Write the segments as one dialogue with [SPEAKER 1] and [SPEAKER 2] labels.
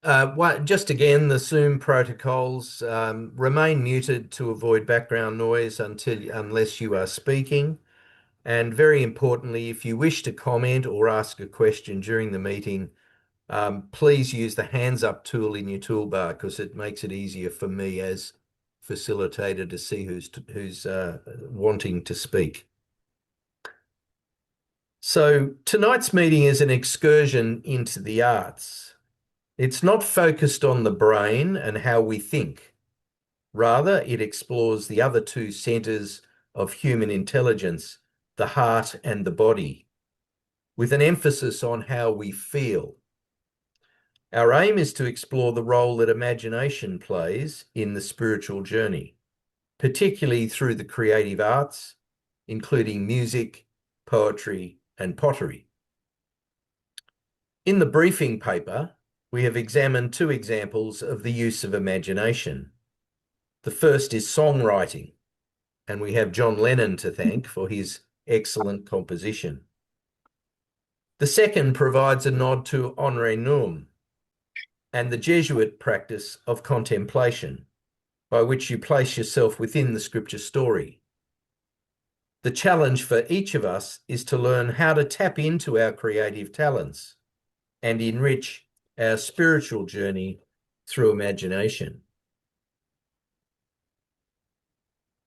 [SPEAKER 1] Just again, the Zoom protocols remain muted to avoid background noise unless you are speaking. And very importantly, if you wish to comment or ask a question during the meeting, please use the hands up tool in your toolbar because it makes it easier for me as facilitator to see who's wanting to speak. So tonight's meeting is an excursion into the arts. It's not focused on the brain and how we think. Rather, it explores the other two centers of human intelligence, the heart and the body, with an emphasis on how we feel. Our aim is to explore the role that imagination plays in the spiritual journey, particularly through the creative arts, including music, poetry, and pottery. In the briefing paper, we have examined two examples of the use of imagination. The first is songwriting, and we have John Lennon to thank for his excellent composition. The second provides a nod to Honore Num and the Jesuit practice of contemplation, by which you place yourself within the scripture story. The challenge for each of us is to learn how to tap into our creative talents and enrich our spiritual journey through imagination.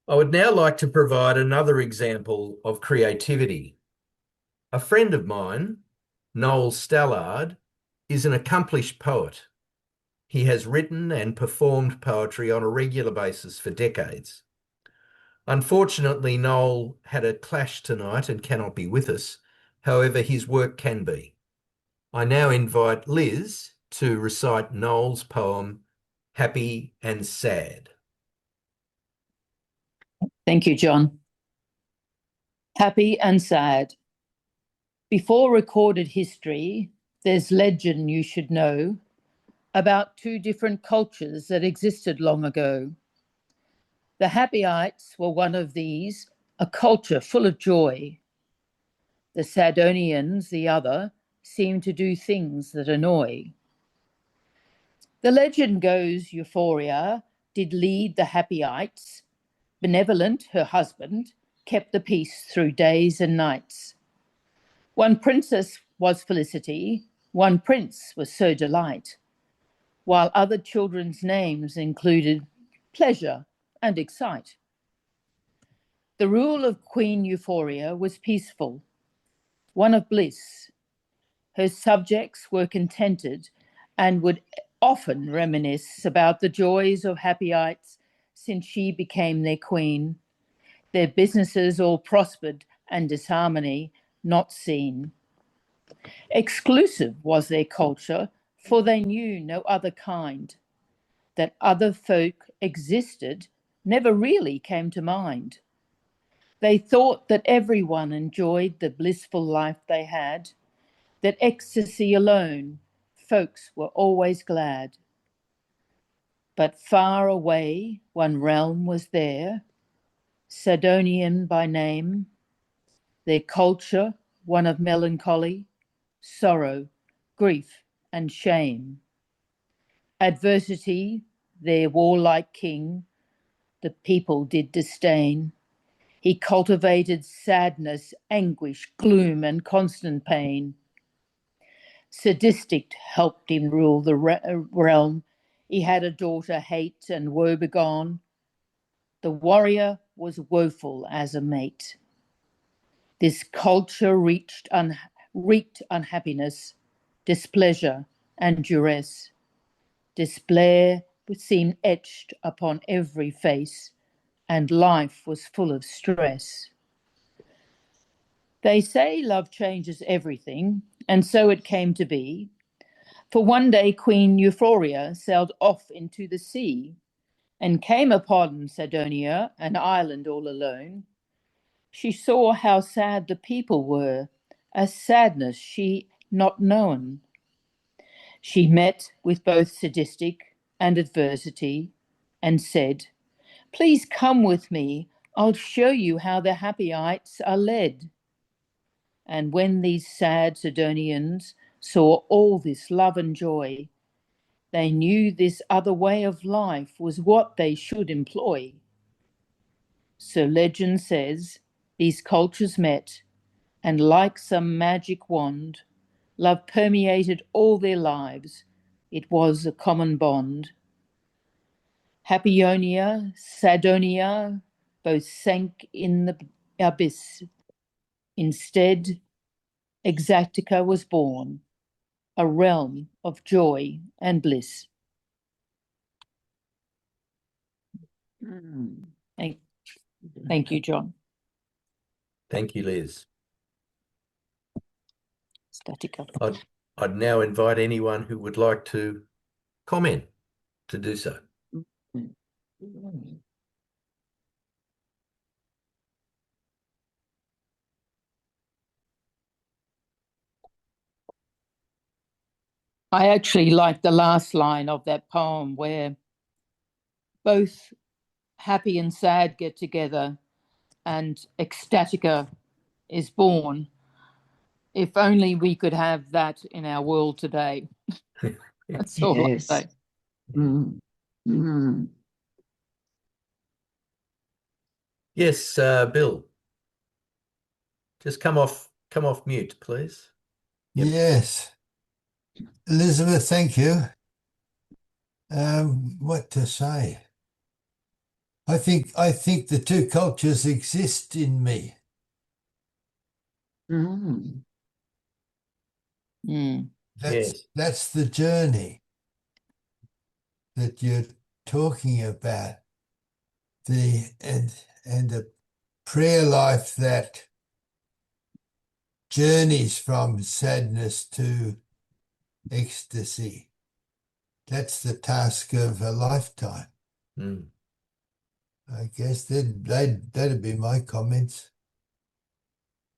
[SPEAKER 1] I would now like to provide another example of creativity. A friend of mine, Noel Stallard, is an accomplished poet. He has written and performed poetry on a regular basis for decades. Unfortunately, Noel had a clash tonight and cannot be with us. However, his work can be. I now invite Liz to recite Noel's poem, Happy and Sad.
[SPEAKER 2] Thank you, John. Happy and sad. Before recorded history, there's legend you should know about two different cultures that existed long ago. The Happyites were one of these, a culture full of joy. The Sadonians, the other, seem to do things that annoy. The legend goes Euphoria did lead the Happyites. Benevolent, her husband, kept the peace through days and nights. One princess was Felicity, one prince was Sir Delight, while other children's names included Pleasure and Excite. The rule of Queen Euphoria was peaceful, one of bliss. Her subjects were contented and would often reminisce about the joys of Happyites since she became their queen. Their businesses all prospered and disharmony not seen. Exclusive was their culture, for they knew no other kind. That other folk existed never really came to mind. They thought that everyone enjoyed the blissful life they had, that ecstasy alone, folks were always glad. But far away one realm was there, Sadonian by name, their culture one of melancholy, sorrow, grief, and shame. Adversity, their warlike king, the people did disdain. He cultivated sadness, anguish, gloom, and constant pain. Sadistic helped him rule the realm. He had a daughter, hate and woe begone. The warrior was woeful as a mate. This culture wreaked unhappiness, displeasure, and duress. Despair seemed etched upon every face, and life was full of stress. They say love changes everything, and so it came to be. For one day Queen Euphoria sailed off into the sea and came upon Sadonia, an island all alone. She saw how sad the people were, a sadness she not known. She met with both sadistic and adversity and said, "Please come with me, I'll show you how the Happyites are led." And when these sad Sidonians saw all this love and joy, They knew this other way of life was what they should employ. So legend says these cultures met, and like some magic wand, love permeated all their lives. It was a common bond. Happyonia, Sadonia, both sank in the abyss. Instead, Exactica was born, a realm of joy and bliss. Thank you, John.
[SPEAKER 1] Thank you, Liz.
[SPEAKER 2] Statica.
[SPEAKER 1] I'd now invite anyone who would like to comment to do so.
[SPEAKER 2] I actually like the last line of that poem where both happy and sad get together and Ecstatica is born. If only we could have that in our world today. That's all I say.
[SPEAKER 3] Mm. Mm.
[SPEAKER 1] Yes, Bill. Just come off mute, please. Yep.
[SPEAKER 4] Yes. Elizabeth, thank you. What to say? I think the two cultures exist in me.
[SPEAKER 3] Mm.
[SPEAKER 2] Mm.
[SPEAKER 4] That's the journey that you're talking about. And a prayer life that journeys from sadness to ecstasy. That's the task of a lifetime.
[SPEAKER 1] Mm.
[SPEAKER 4] I guess that'd be my comments.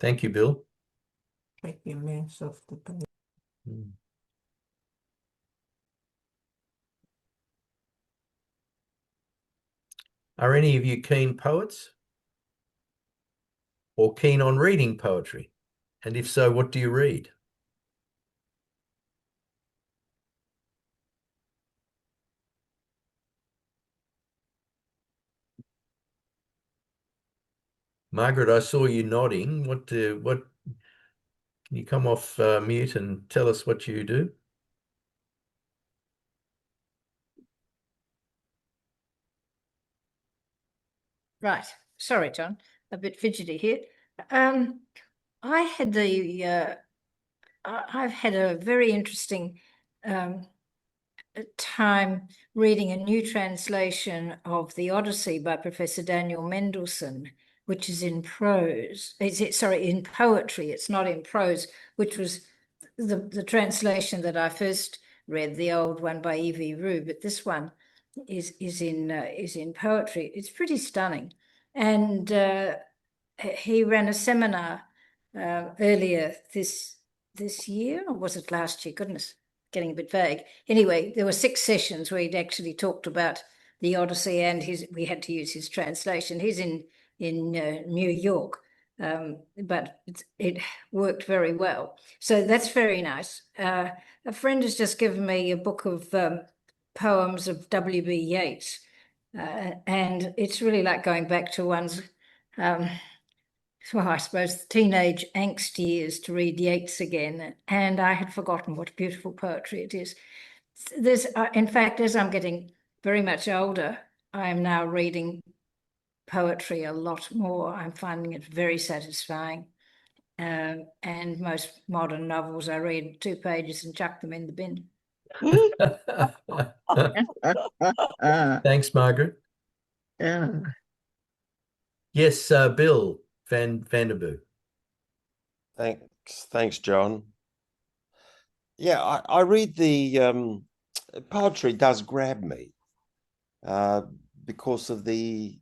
[SPEAKER 1] Thank you, Bill.
[SPEAKER 3] Take the immense of the page.
[SPEAKER 1] Mm. Are any of you keen poets or keen on reading poetry? And if so, what do you read? Margaret, I saw you nodding. What can you come off mute and tell us what you do?
[SPEAKER 5] Right. Sorry, John. A bit fidgety here. I've had a very interesting time reading a new translation of the Odyssey by Professor Daniel Mendelsohn, which is in prose. In poetry. It's not in prose, which was the translation that I first read, the old one by E.V. Rue, but this one is in poetry. It's pretty stunning. And he ran a seminar earlier this year, or was it last year? Goodness, getting a bit vague. Anyway, there were 6 sessions where he'd actually talked about the Odyssey, and we had to use his translation. He's in New York, but it worked very well. So that's very nice. A friend has just given me a book of poems of W.B. Yeats, and it's really like going back to one's well, I suppose the teenage angst years to read Yeats again, and I had forgotten what beautiful poetry it is. There's, in fact, as I'm getting very much older, I am now reading poetry a lot more. I'm finding it very satisfying. And most modern novels, I read 2 pages and chuck them in the bin.
[SPEAKER 1] Thanks, Margaret.
[SPEAKER 3] Yeah.
[SPEAKER 1] Yes, Bill Vanderbu.
[SPEAKER 6] Thanks, John. Yeah, I read the poetry does grab me because of the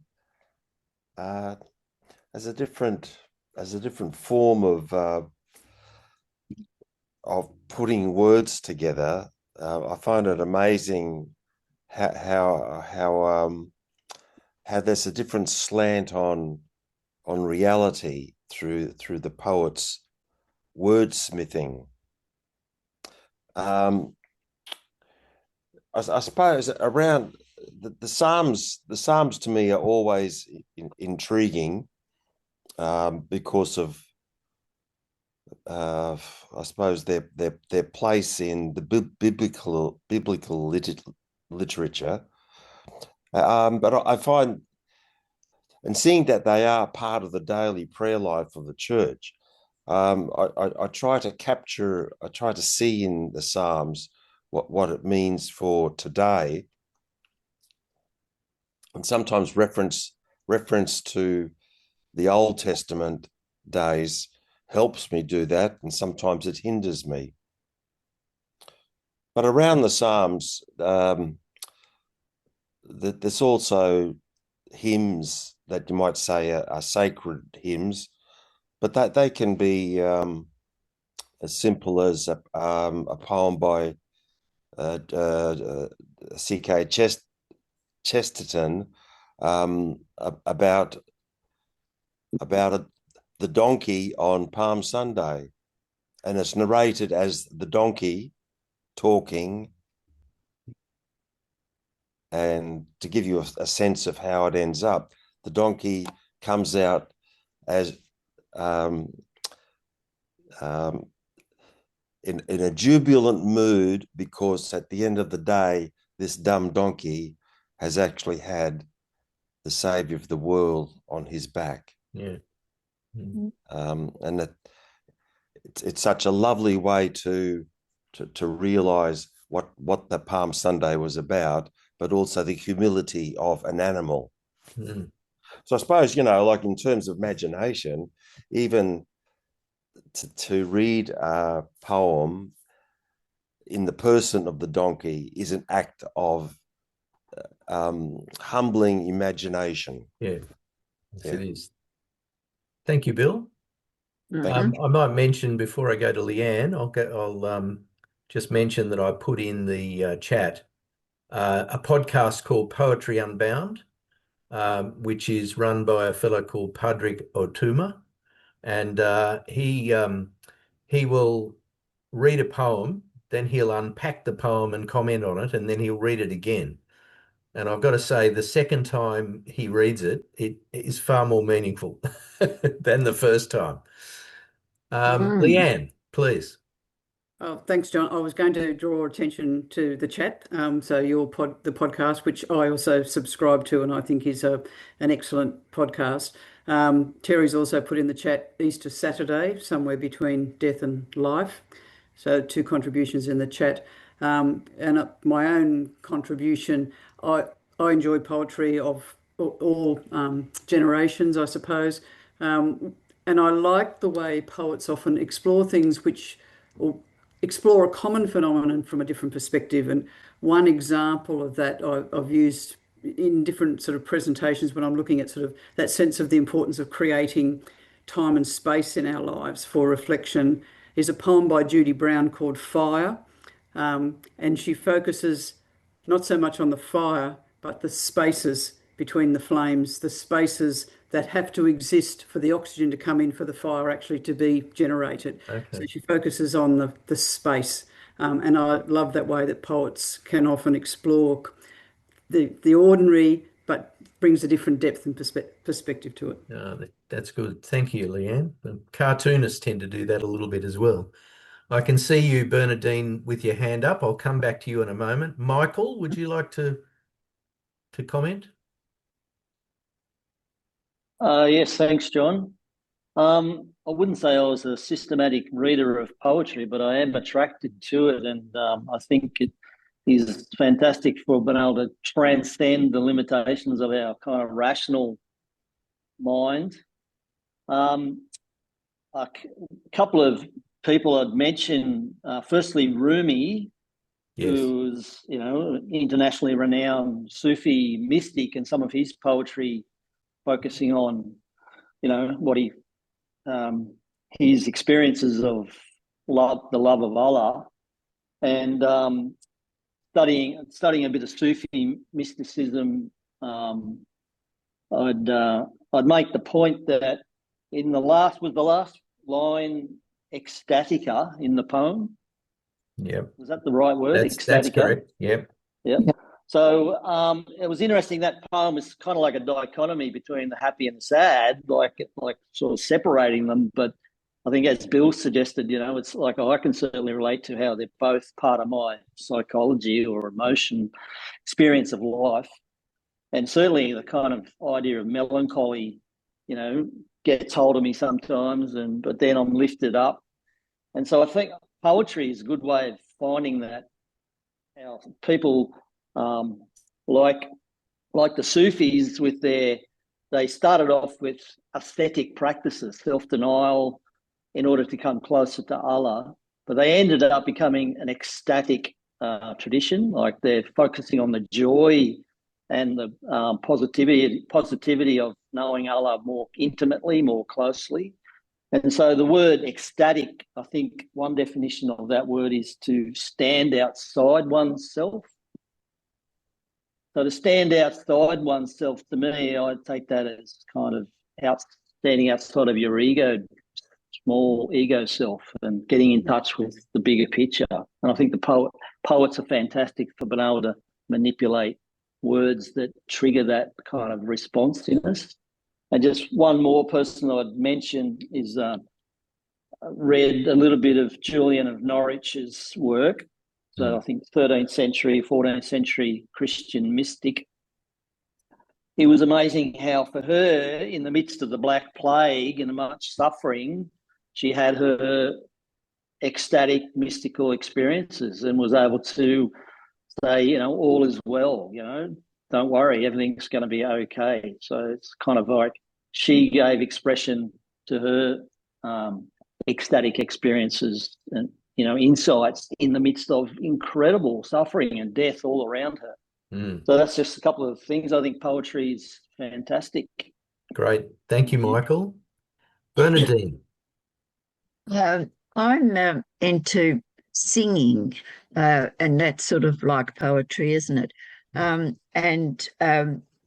[SPEAKER 6] as a different form of putting words together. I find it amazing how there's a different slant on reality through the poet's wordsmithing. I suppose around the Psalms, to me are always intriguing because of I suppose their place in the biblical literature. But I find, and seeing that they are part of the daily prayer life of the church, I try to see in the Psalms what it means for today, and sometimes reference to the Old Testament days helps me do that, and sometimes it hinders me. But around the Psalms, there's also hymns that you might say are sacred hymns, but they can be as simple as a poem by C.K. Chesterton about the donkey on Palm Sunday, and it's narrated as the donkey talking. And to give you a sense of how it ends up, the donkey comes out as in a jubilant mood, because at the end of the day, this dumb donkey has actually had the Savior of the world on his back.
[SPEAKER 1] Yeah.
[SPEAKER 6] And it's such a lovely way to realize what the Palm Sunday was about, but also the humility of an animal.
[SPEAKER 1] Mm.
[SPEAKER 6] So I suppose, like in terms of imagination, even to read a poem in the person of the donkey is an act of humbling imagination.
[SPEAKER 1] Yeah. Yes,
[SPEAKER 6] Yeah.
[SPEAKER 1] it is. Thank you, Bill.
[SPEAKER 6] Thank
[SPEAKER 1] I might mention before I go to Leanne, I'll just mention that I put in the chat a podcast called Poetry Unbound, which is run by a fellow called Padraig Otuma, and he will read a poem, then he'll unpack the poem and comment on it, and then he'll read it again. And I've got to say, the second time he reads it, it is far more meaningful than the first time. Leanne, please.
[SPEAKER 7] Oh, thanks, John. I was going to draw attention to the chat. So the podcast, which I also subscribe to, and I think is an excellent podcast. Terry's also put in the chat Easter Saturday, somewhere between death and life. So 2 contributions in the chat. And my own contribution, I enjoy poetry of all generations, I suppose. And I like the way poets often explore things or explore a common phenomenon from a different perspective. And one example of that I've used in different sort of presentations when I'm looking at sort of that sense of the importance of creating time and space in our lives for reflection is a poem by Judy Brown called Fire. And she focuses not so much on the fire, but the spaces between the flames, the spaces that have to exist for the oxygen to come in for the fire actually to be generated.
[SPEAKER 1] Okay.
[SPEAKER 7] So she focuses on the space. And I love that way that poets can often explore the ordinary, but brings a different depth and perspective to it.
[SPEAKER 1] That's good. Thank you, Leanne. Cartoonists tend to do that a little bit as well. I can see you, Bernadine, with your hand up. I'll come back to you in a moment. Michael, would you like to comment?
[SPEAKER 8] Yes, thanks, John. I wouldn't say I was a systematic reader of poetry, but I am attracted to it, and I think it is fantastic for being able to transcend the limitations of our kind of rational mind. A couple of people I'd mention, firstly, Rumi,
[SPEAKER 1] Yes.
[SPEAKER 8] who was, internationally renowned Sufi mystic, and some of his poetry focusing on, what his experiences of love, the love of Allah, and studying a bit of Sufi mysticism. I'd make the point that in the last line ecstatica in the poem.
[SPEAKER 1] Yep.
[SPEAKER 8] Was that the right word?
[SPEAKER 1] That's correct. Yep.
[SPEAKER 8] Yeah.
[SPEAKER 2] Yeah.
[SPEAKER 8] So it was interesting. That poem is kind of like a dichotomy between the happy and the sad, like sort of separating them. But I think, as Bill suggested, it's like I can certainly relate to how they're both part of my psychology or emotion experience of life. And certainly the kind of idea of melancholy, gets hold of me sometimes, but then I'm lifted up. And so I think poetry is a good way of finding that. How people like the Sufis they started off with ascetic practices, self-denial, in order to come closer to Allah, but they ended up becoming an ecstatic tradition. Like they're focusing on the joy and the positivity of knowing Allah more intimately, more closely. And so the word ecstatic, I think one definition of that word is to stand outside oneself. So to stand outside oneself, to me, I take that as kind of standing outside of your ego, small ego self, and getting in touch with the bigger picture. And I think the poets are fantastic for being able to manipulate words that trigger that kind of response in us. And just one more person I'd mention is read a little bit of Julian of Norwich's work. So I think 13th century, 14th century Christian mystic. It was amazing how for her, in the midst of the Black Plague and much suffering, she had her ecstatic mystical experiences and was able to say, all is well, don't worry, everything's going to be okay. So it's kind of like she gave expression to her ecstatic experiences and, insights in the midst of incredible suffering and death all around her. So that's just a couple of things. I think poetry is fantastic.
[SPEAKER 1] Great. Thank you, Michael. Bernadine.
[SPEAKER 3] I'm into singing, and that's sort of like poetry, isn't it? And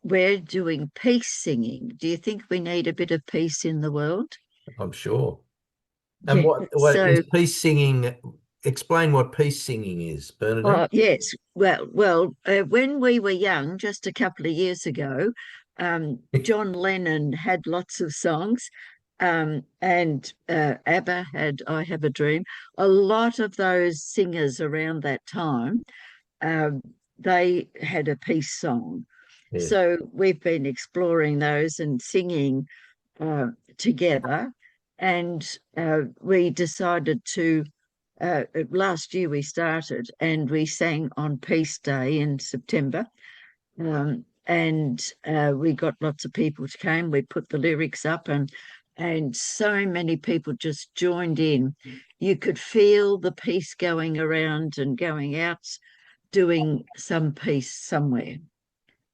[SPEAKER 3] we're doing peace singing. Do you think we need a bit of peace in the world?
[SPEAKER 1] I'm sure. And
[SPEAKER 3] Yeah.
[SPEAKER 1] what
[SPEAKER 3] So,
[SPEAKER 1] is peace singing? Explain what peace singing is, Bernadine.
[SPEAKER 3] yes. Well, when we were young, just a couple of years ago, John Lennon had lots of songs. And ABBA had I Have a Dream. A lot of those singers around that time, they had a peace song.
[SPEAKER 1] Yes.
[SPEAKER 3] So we've been exploring those and singing together. And we decided to, last year we started and we sang on Peace Day in September. And we got lots of people to come. We put the lyrics up and so many people just joined in. You could feel the peace going around and going out, doing some peace somewhere.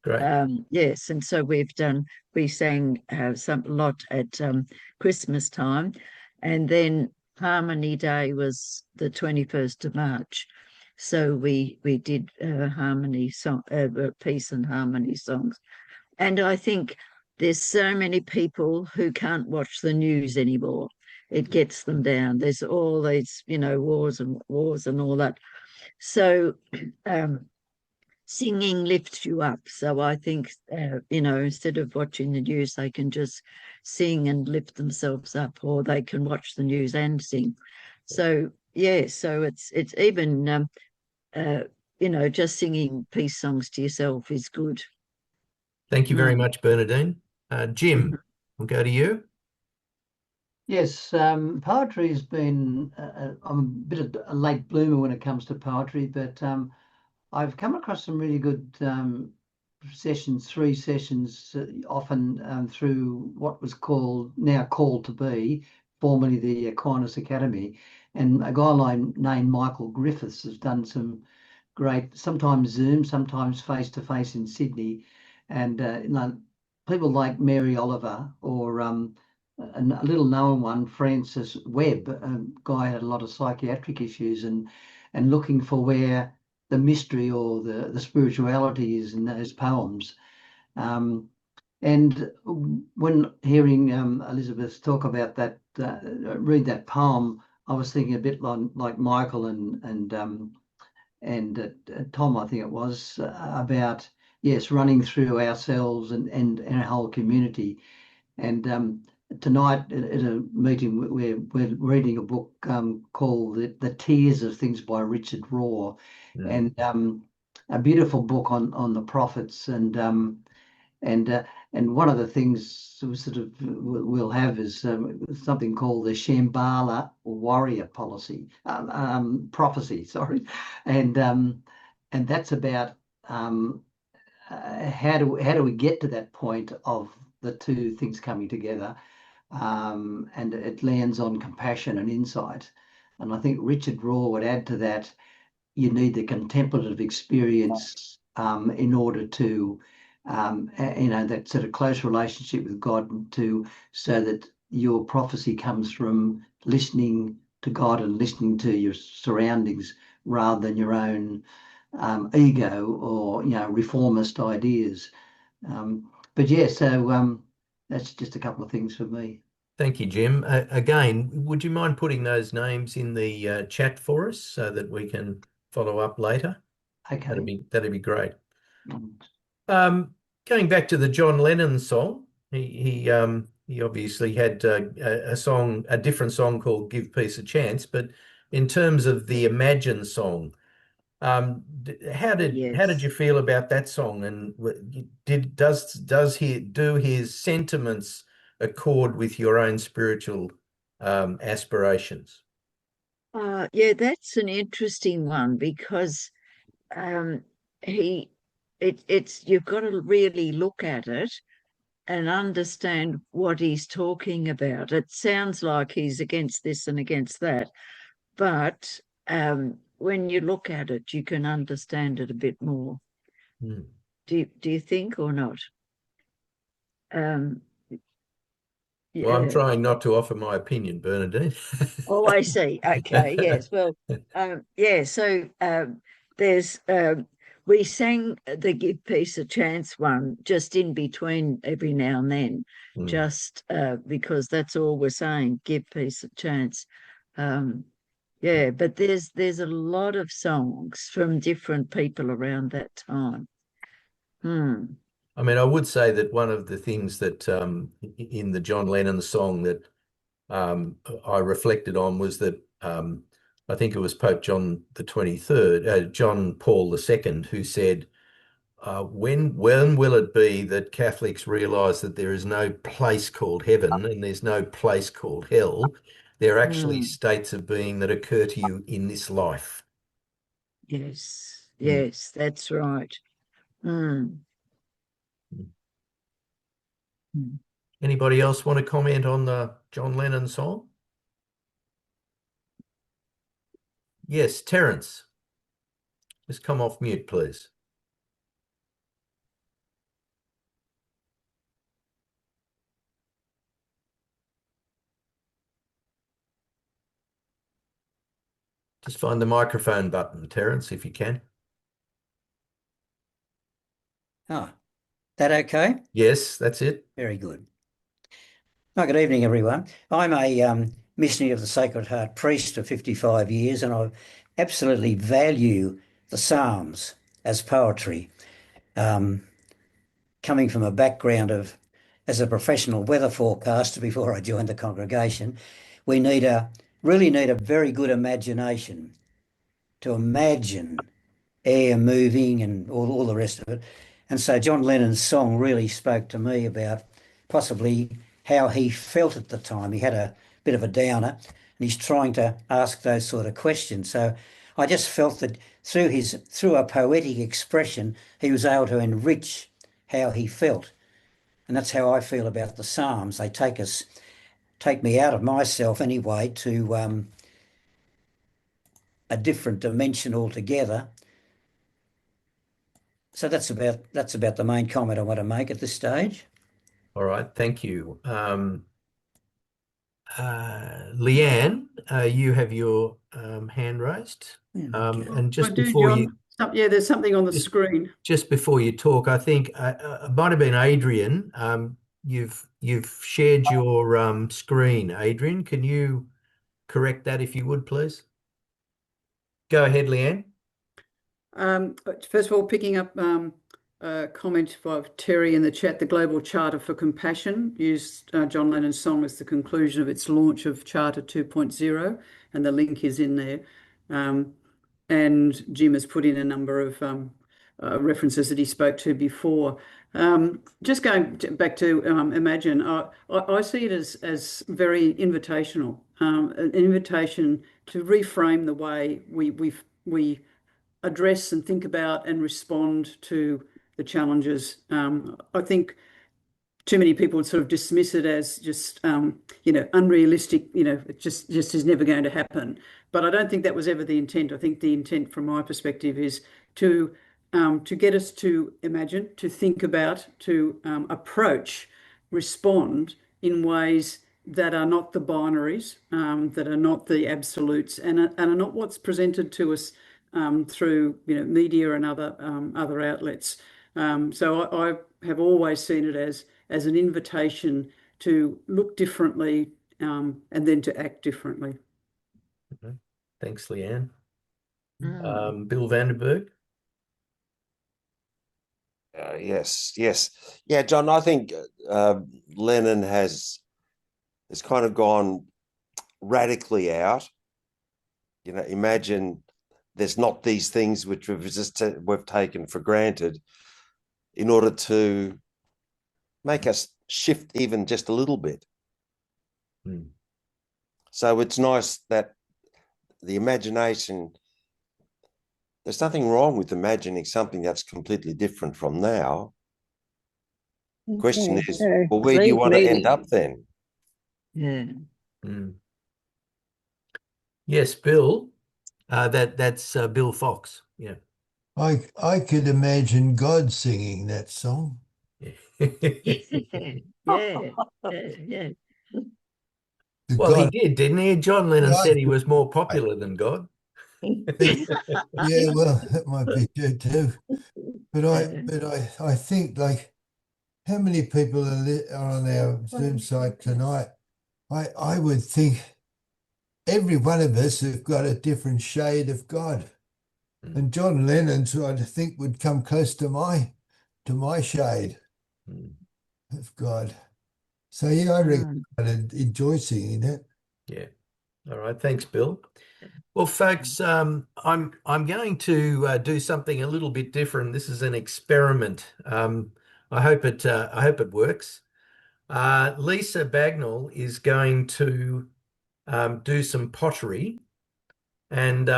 [SPEAKER 1] Great.
[SPEAKER 3] Yes, and so we sang a lot at Christmas time, and then Harmony Day was the 21st of March. So we did harmony song, peace and harmony songs. And I think there's so many people who can't watch the news anymore. It gets them down. There's all these, wars and all that. So singing lifts you up. So I think, instead of watching the news, they can just sing and lift themselves up, or they can watch the news and sing. So, yeah, so it's even, just singing peace songs to yourself is good.
[SPEAKER 1] Thank you very much, Bernadine. Jim, we'll go to you.
[SPEAKER 4] Yes, poetry has been, I'm a bit of a late bloomer when it comes to poetry, but I've come across some really good sessions, 3 sessions, often through what was now called to be, formerly the Aquinas Academy. And a guy named Michael Griffiths has done some great, sometimes Zoom, sometimes face-to-face in Sydney. And people like Mary Oliver or a little known one, Francis Webb, a guy had a lot of psychiatric issues and looking for where the mystery or the spirituality is in those poems. And when hearing Elizabeth talk about that, read that poem, I was thinking a bit like Michael and Tom, I think it was, about, yes, running through ourselves and our whole community. And tonight at a meeting, we're reading a book called The Tears of Things by Richard Rohr, and a beautiful book on the prophets. And one of the things sort of we'll have is something called the Shambhala warrior prophecy, sorry, and that's about how do we get to that point of the two things coming together, and it lands on compassion and insight. And I think Richard Rohr would add to that, you need the contemplative experience in order to that sort of close relationship with God, so that your prophecy comes from listening to God and listening to your surroundings rather than your own ego or reformist ideas. But yeah, so that's just a couple of things for me.
[SPEAKER 1] Thank you, Jim. Again, would you mind putting those names in the chat for us so that we can follow up later?
[SPEAKER 4] Okay.
[SPEAKER 1] That'd be great. Going back to the John Lennon song, he obviously had a different song called "Give Peace a Chance," but in terms of the Imagine song, how did you feel about that song, and does his sentiments accord with your own spiritual aspirations?
[SPEAKER 3] Yeah, that's an interesting one, because you've got to really look at it and understand what he's talking about. It sounds like he's against this and against that, but when you look at it, you can understand it a bit more. Do you think, or not?
[SPEAKER 1] Well, I'm trying not to offer my opinion, Bernadine.
[SPEAKER 3] Oh, I see. Okay, yes. Well, yeah. So there's we sang the "Give Peace a Chance" one just in between every now and then, just because that's all we're saying. Give peace a chance. Yeah, but there's a lot of songs from different people around that time.
[SPEAKER 1] I mean, I would say that one of the things that in the John Lennon song that I reflected on was that I think it was Pope John the 23rd, John Paul II, who said, when will it be that Catholics realise that there is no place called heaven and there's no place called hell? They're actually states of being that occur to you in this life.
[SPEAKER 3] Yes, yes, that's right.
[SPEAKER 1] Anybody else want to comment on the John Lennon song? Yes, Terence. Just come off mute, please. Just find the microphone button, Terence, if you can.
[SPEAKER 9] Oh, that okay?
[SPEAKER 1] Yes, that's it.
[SPEAKER 9] Very good. Oh, good evening, everyone. I'm a missionary of the Sacred Heart priest for 55 years, and I absolutely value the Psalms as poetry. Coming from a background as a professional weather forecaster before I joined the congregation, we really need a very good imagination to imagine air moving and all the rest of it. And so John Lennon's song really spoke to me about possibly how he felt at the time. He had a bit of a downer, and he's trying to ask those sort of questions. So I just felt that through a poetic expression, he was able to enrich how he felt. And that's how I feel about the Psalms. They take me out of myself anyway to a different dimension altogether. So that's about the main comment I want to make at this stage.
[SPEAKER 1] All right, thank you. Leanne, you have your hand raised. And just before
[SPEAKER 7] John. Yeah, there's something on the screen.
[SPEAKER 1] Just before you talk, I think it might have been Adrian. You've shared your screen. Adrian, can you correct that if you would, please? Go ahead, Leanne.
[SPEAKER 7] First of all, picking up a comment by Terry in the chat, the Global Charter for Compassion used John Lennon's song as the conclusion of its launch of Charter 2.0, and the link is in there. And Jim has put in a number of references that he spoke to before. Just going back to Imagine, I see it as very invitational, an invitation to reframe the way we address and think about and respond to the challenges. I think too many people would sort of dismiss it as just, unrealistic, it just is never going to happen. But I don't think that was ever the intent. I think the intent from my perspective is to get us to imagine, to think about, to approach, respond in ways that are not the binaries, that are not the absolutes, and are not what's presented to us through media and other outlets. So I have always seen it as an invitation to look differently and then to act differently.
[SPEAKER 1] Thanks, Leanne. Bill Vandenberg.
[SPEAKER 6] Yes. Yeah, John, I think Lennon has kind of gone radically out. Imagine there's not these things which we've taken for granted in order to make us shift even just a little bit. So it's nice that the imagination, there's nothing wrong with imagining something that's completely different from now. The question is, well, where do you want to end up then?
[SPEAKER 3] Yeah.
[SPEAKER 1] Yes, Bill. That's Bill Fox. Yeah.
[SPEAKER 10] I could imagine God singing that song.
[SPEAKER 3] Yeah.
[SPEAKER 1] Well,
[SPEAKER 10] God,
[SPEAKER 1] he did, didn't he? John Lennon
[SPEAKER 10] God,
[SPEAKER 1] said he was more popular than God.
[SPEAKER 10] yeah, well, that might be true too. But I think, like, how many people are on our Zoom site tonight? I would think every one of us have got a different shade of God. And John Lennon's, I think, would come close to my shade of God. So yeah, I reckon I'd enjoy singing it.
[SPEAKER 1] Yeah. All right. Thanks, Bill. Well, folks, I'm going to do something a little bit different. This is an experiment. I hope it works. Lisa Bagnall is going to do some pottery, and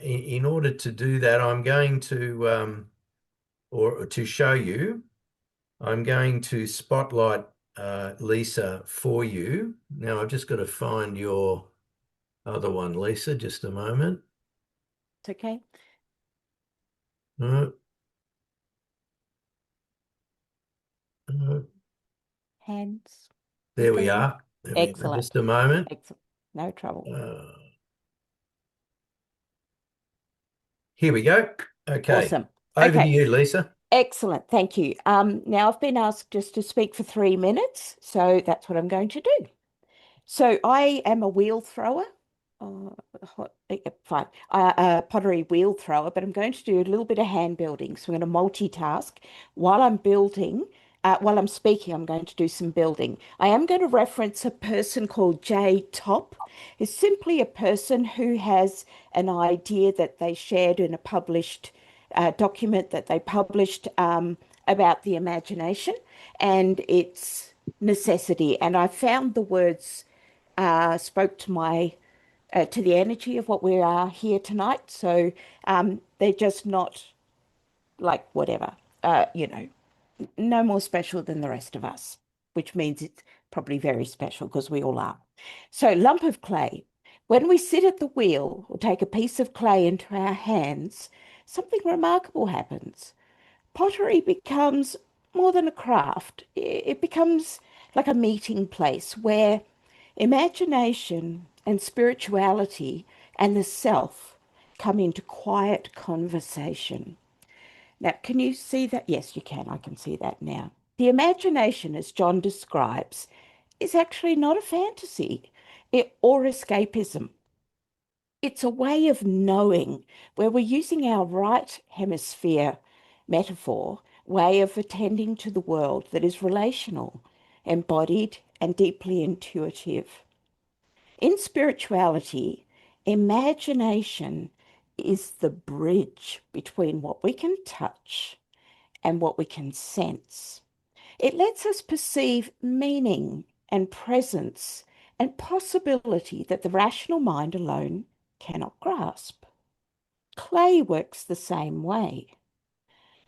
[SPEAKER 1] in order to do that, I'm going to or to show you, I'm going to spotlight Lisa for you. Now I've just got to find your other one, Lisa, just a moment.
[SPEAKER 11] It's okay. Hands.
[SPEAKER 1] There we are.
[SPEAKER 11] Excellent.
[SPEAKER 1] Just a moment.
[SPEAKER 11] Excellent. No trouble.
[SPEAKER 1] Here we go. Okay.
[SPEAKER 11] Awesome.
[SPEAKER 1] Over to you, Lisa.
[SPEAKER 11] Excellent. Thank you. Now I've been asked just to speak for 3 minutes, so that's what I'm going to do. So I am a wheel thrower. Fine. A pottery wheel thrower, but I'm going to do a little bit of hand building. So I'm going to multitask while I'm building. While I'm speaking, I'm going to do some building. I am going to reference a person called J. Top. It's simply a person who has an idea that they shared in a published document that they published about the imagination and its necessity. And I found the words spoke to my to the energy of what we are here tonight. So they're just not like whatever, no more special than the rest of us, which means it's probably very special because we all are. So lump of clay. When we sit at the wheel or take a piece of clay into our hands, something remarkable happens. Pottery becomes more than a craft. It becomes like a meeting place where imagination and spirituality and the self come into quiet conversation. Now, can you see that? Yes, you can. I can see that now. The imagination, as John describes, is actually not a fantasy or escapism. It's a way of knowing where we're using our right hemisphere metaphor way of attending to the world that is relational, embodied, and deeply intuitive. In spirituality, imagination is the bridge between what we can touch and what we can sense. It lets us perceive meaning and presence and possibility that the rational mind alone cannot grasp. Clay works the same way.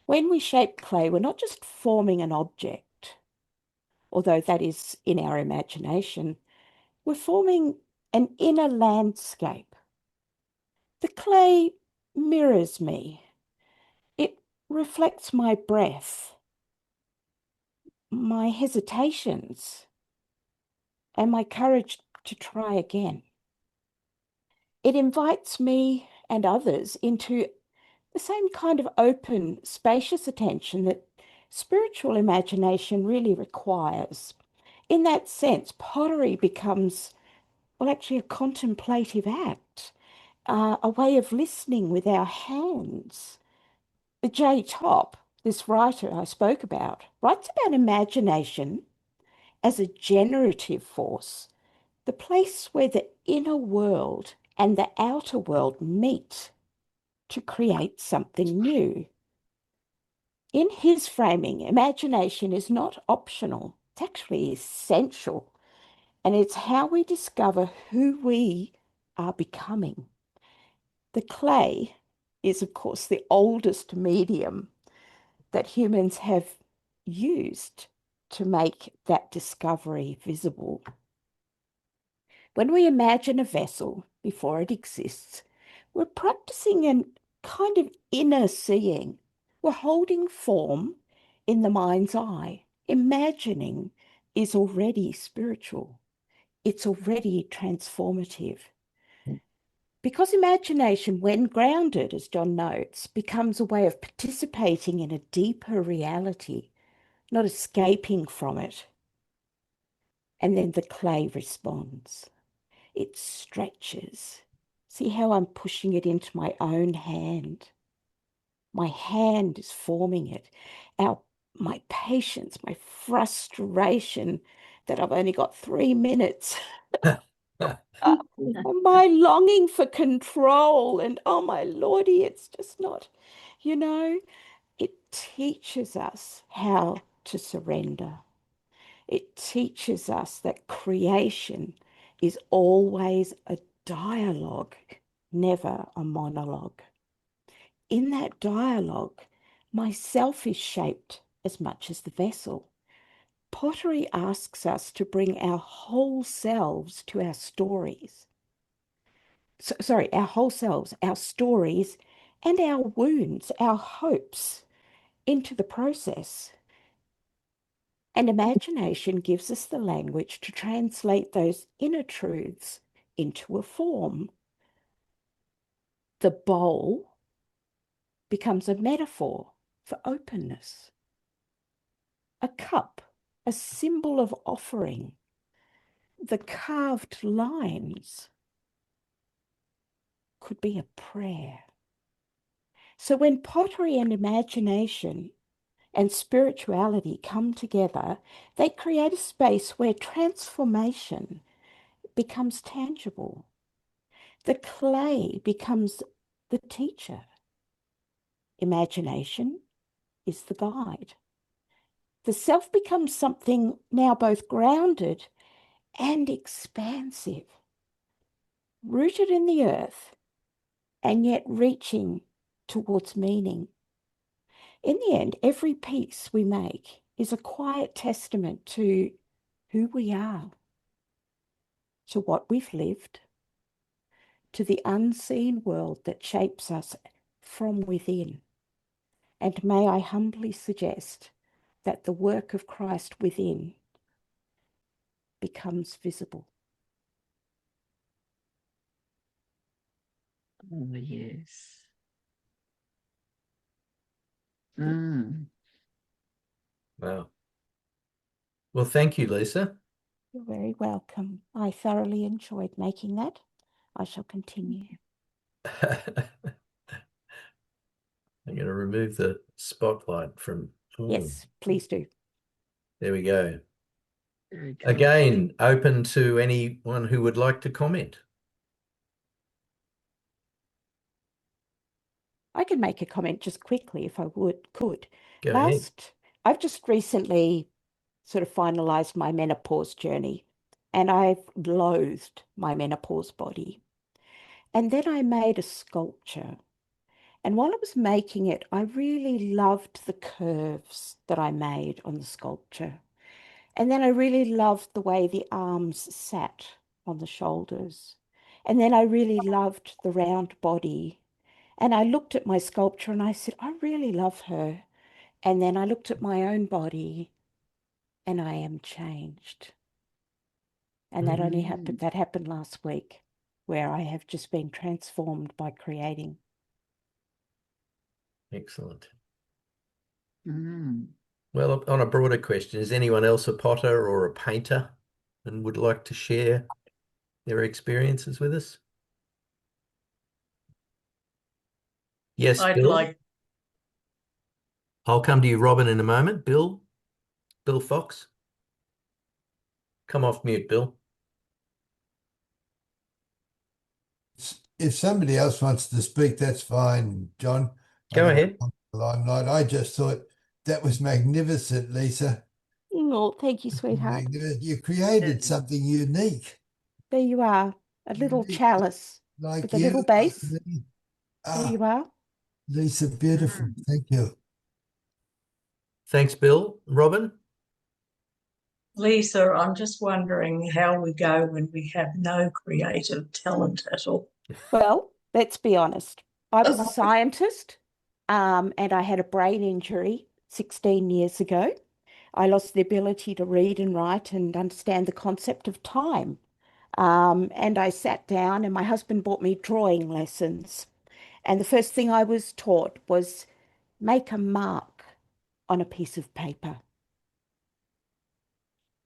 [SPEAKER 11] When we shape clay, we're not just forming an object, although that is in our imagination. We're forming an inner landscape. The clay mirrors me. It reflects my breath, my hesitations, and my courage to try again. It invites me and others into the same kind of open, spacious attention that spiritual imagination really requires. In that sense, pottery becomes, well, actually a contemplative act, a way of listening with our hands. J. Top, this writer I spoke about, writes about imagination as a generative force, the place where the inner world and the outer world meet to create something new. In his framing, imagination is not optional, it's actually essential, and it's how we discover who we are becoming. The clay is, of course, the oldest medium that humans have used to make that discovery visible. When we imagine a vessel before it exists, we're practicing a kind of inner seeing. We're holding form in the mind's eye. Imagining is already spiritual. It's already transformative. Because imagination, when grounded, as John notes, becomes a way of participating in a deeper reality, not escaping from it. And then the clay responds. It stretches. See how I'm pushing it into my own hand? My hand is forming it. My patience, my frustration that I've only got 3 minutes. My longing for control, and oh my lordy, it's just not, it teaches us how to surrender. It teaches us that creation is always a dialogue, never a monologue. In that dialogue, myself is shaped as much as the vessel. Pottery asks us to bring our whole selves to our stories. Our whole selves, our stories, and our wounds, our hopes into the process. And imagination gives us the language to translate those inner truths into a form. The bowl becomes a metaphor for openness. A cup, a symbol of offering. The carved lines could be a prayer. So when pottery and imagination and spirituality come together, they create a space where transformation becomes tangible. The clay becomes the teacher. Imagination is the guide. The self becomes something now both grounded and expansive, rooted in the earth, and yet reaching towards meaning. In the end, every piece we make is a quiet testament to who we are, to what we've lived, to the unseen world that shapes us from within. And may I humbly suggest that the work of Christ within becomes visible.
[SPEAKER 3] Oh, yes. Mm.
[SPEAKER 1] Wow. Well, thank you, Lisa.
[SPEAKER 11] You're very welcome. I thoroughly enjoyed making that. I shall continue.
[SPEAKER 1] I'm going to remove the spotlight from.
[SPEAKER 11] Yes, please do.
[SPEAKER 1] There we go.
[SPEAKER 3] Very cool.
[SPEAKER 1] Again, open to anyone who would like to comment.
[SPEAKER 11] I can make a comment just quickly if I could.
[SPEAKER 1] Go ahead.
[SPEAKER 11] I've just recently sort of finalized my menopause journey, and I've loathed my menopause body. And then I made a sculpture. And while I was making it, I really loved the curves that I made on the sculpture. And then I really loved the way the arms sat on the shoulders. And then I really loved the round body. And I looked at my sculpture and I said, I really love her. And then I looked at my own body and I am changed. And that happened last week, where I have just been transformed by creating.
[SPEAKER 1] Excellent.
[SPEAKER 3] Mm.
[SPEAKER 1] Well, on a broader question, is anyone else a potter or a painter and would like to share their experiences with us? Yes, Bill. I'll come to you, Robin, in a moment. Bill Fox. Come off mute, Bill.
[SPEAKER 10] If somebody else wants to speak, that's fine, John.
[SPEAKER 1] Go ahead.
[SPEAKER 10] Limelight. I just thought that was magnificent, Lisa.
[SPEAKER 11] Oh, thank you, sweetheart.
[SPEAKER 10] You created something unique.
[SPEAKER 11] There you are, a little chalice
[SPEAKER 10] Like
[SPEAKER 11] with a little base. There you are.
[SPEAKER 10] Lisa, beautiful. Thank you.
[SPEAKER 1] Thanks, Bill. Robin?
[SPEAKER 12] Lisa, I'm just wondering how we go when we have no creative talent at all.
[SPEAKER 11] Well, let's be honest. I was a scientist, and I had a brain injury 16 years ago. I lost the ability to read and write and understand the concept of time. And I sat down and my husband bought me drawing lessons. And the first thing I was taught was make a mark on a piece of paper.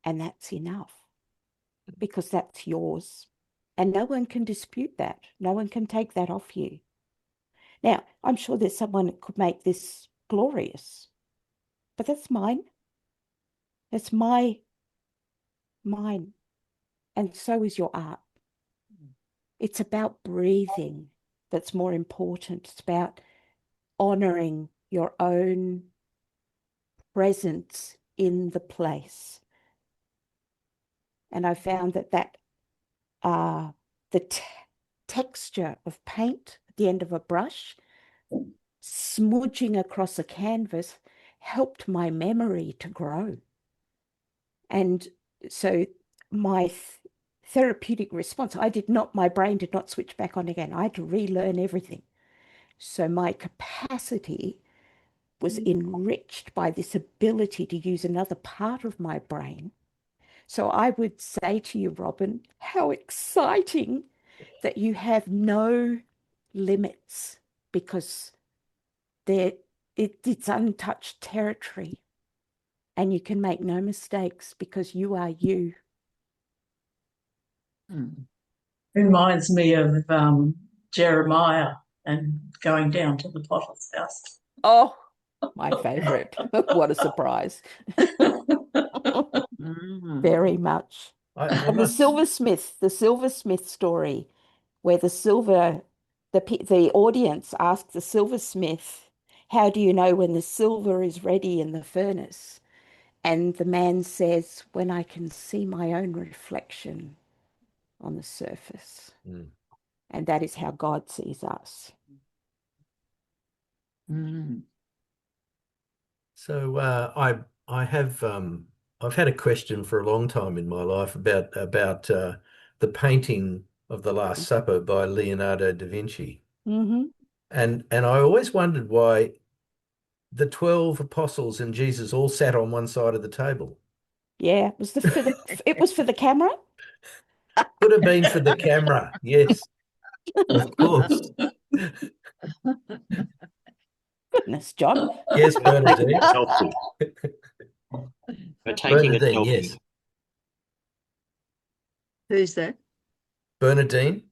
[SPEAKER 11] And that's enough, because that's yours. And no one can dispute that. No one can take that off you. Now, I'm sure there's someone that could make this glorious, but that's mine. That's mine. And so is your art. It's about breathing that's more important. It's about honoring your own presence in the place. And I found that the texture of paint at the end of a brush, smudging across a canvas, helped my memory to grow. And so my therapeutic response, my brain did not switch back on again. I had to relearn everything. So my capacity was enriched by this ability to use another part of my brain. So I would say to you, Robin, how exciting that you have no limits, because it's untouched territory, and you can make no mistakes because you are you.
[SPEAKER 12] Reminds me of Jeremiah and going down to the potter's house.
[SPEAKER 11] Oh, my favorite. What a surprise. Very much. And the silversmith story, where the audience asked the silversmith, how do you know when the silver is ready in the furnace? And the man says, when I can see my own reflection on the surface. And that is how God sees us.
[SPEAKER 1] So I've had a question for a long time in my life about the painting of the Last Supper by Leonardo da Vinci. And I always wondered why the 12 apostles and Jesus all sat on one side of the table.
[SPEAKER 11] Yeah, it was for the camera.
[SPEAKER 1] Could have been for the camera, yes, of course.
[SPEAKER 11] Goodness, John.
[SPEAKER 1] Yes, Bernadine.
[SPEAKER 13] We're taking a
[SPEAKER 1] Bernadine,
[SPEAKER 13] selfie.
[SPEAKER 1] yes.
[SPEAKER 3] Who's that?
[SPEAKER 1] Bernadine.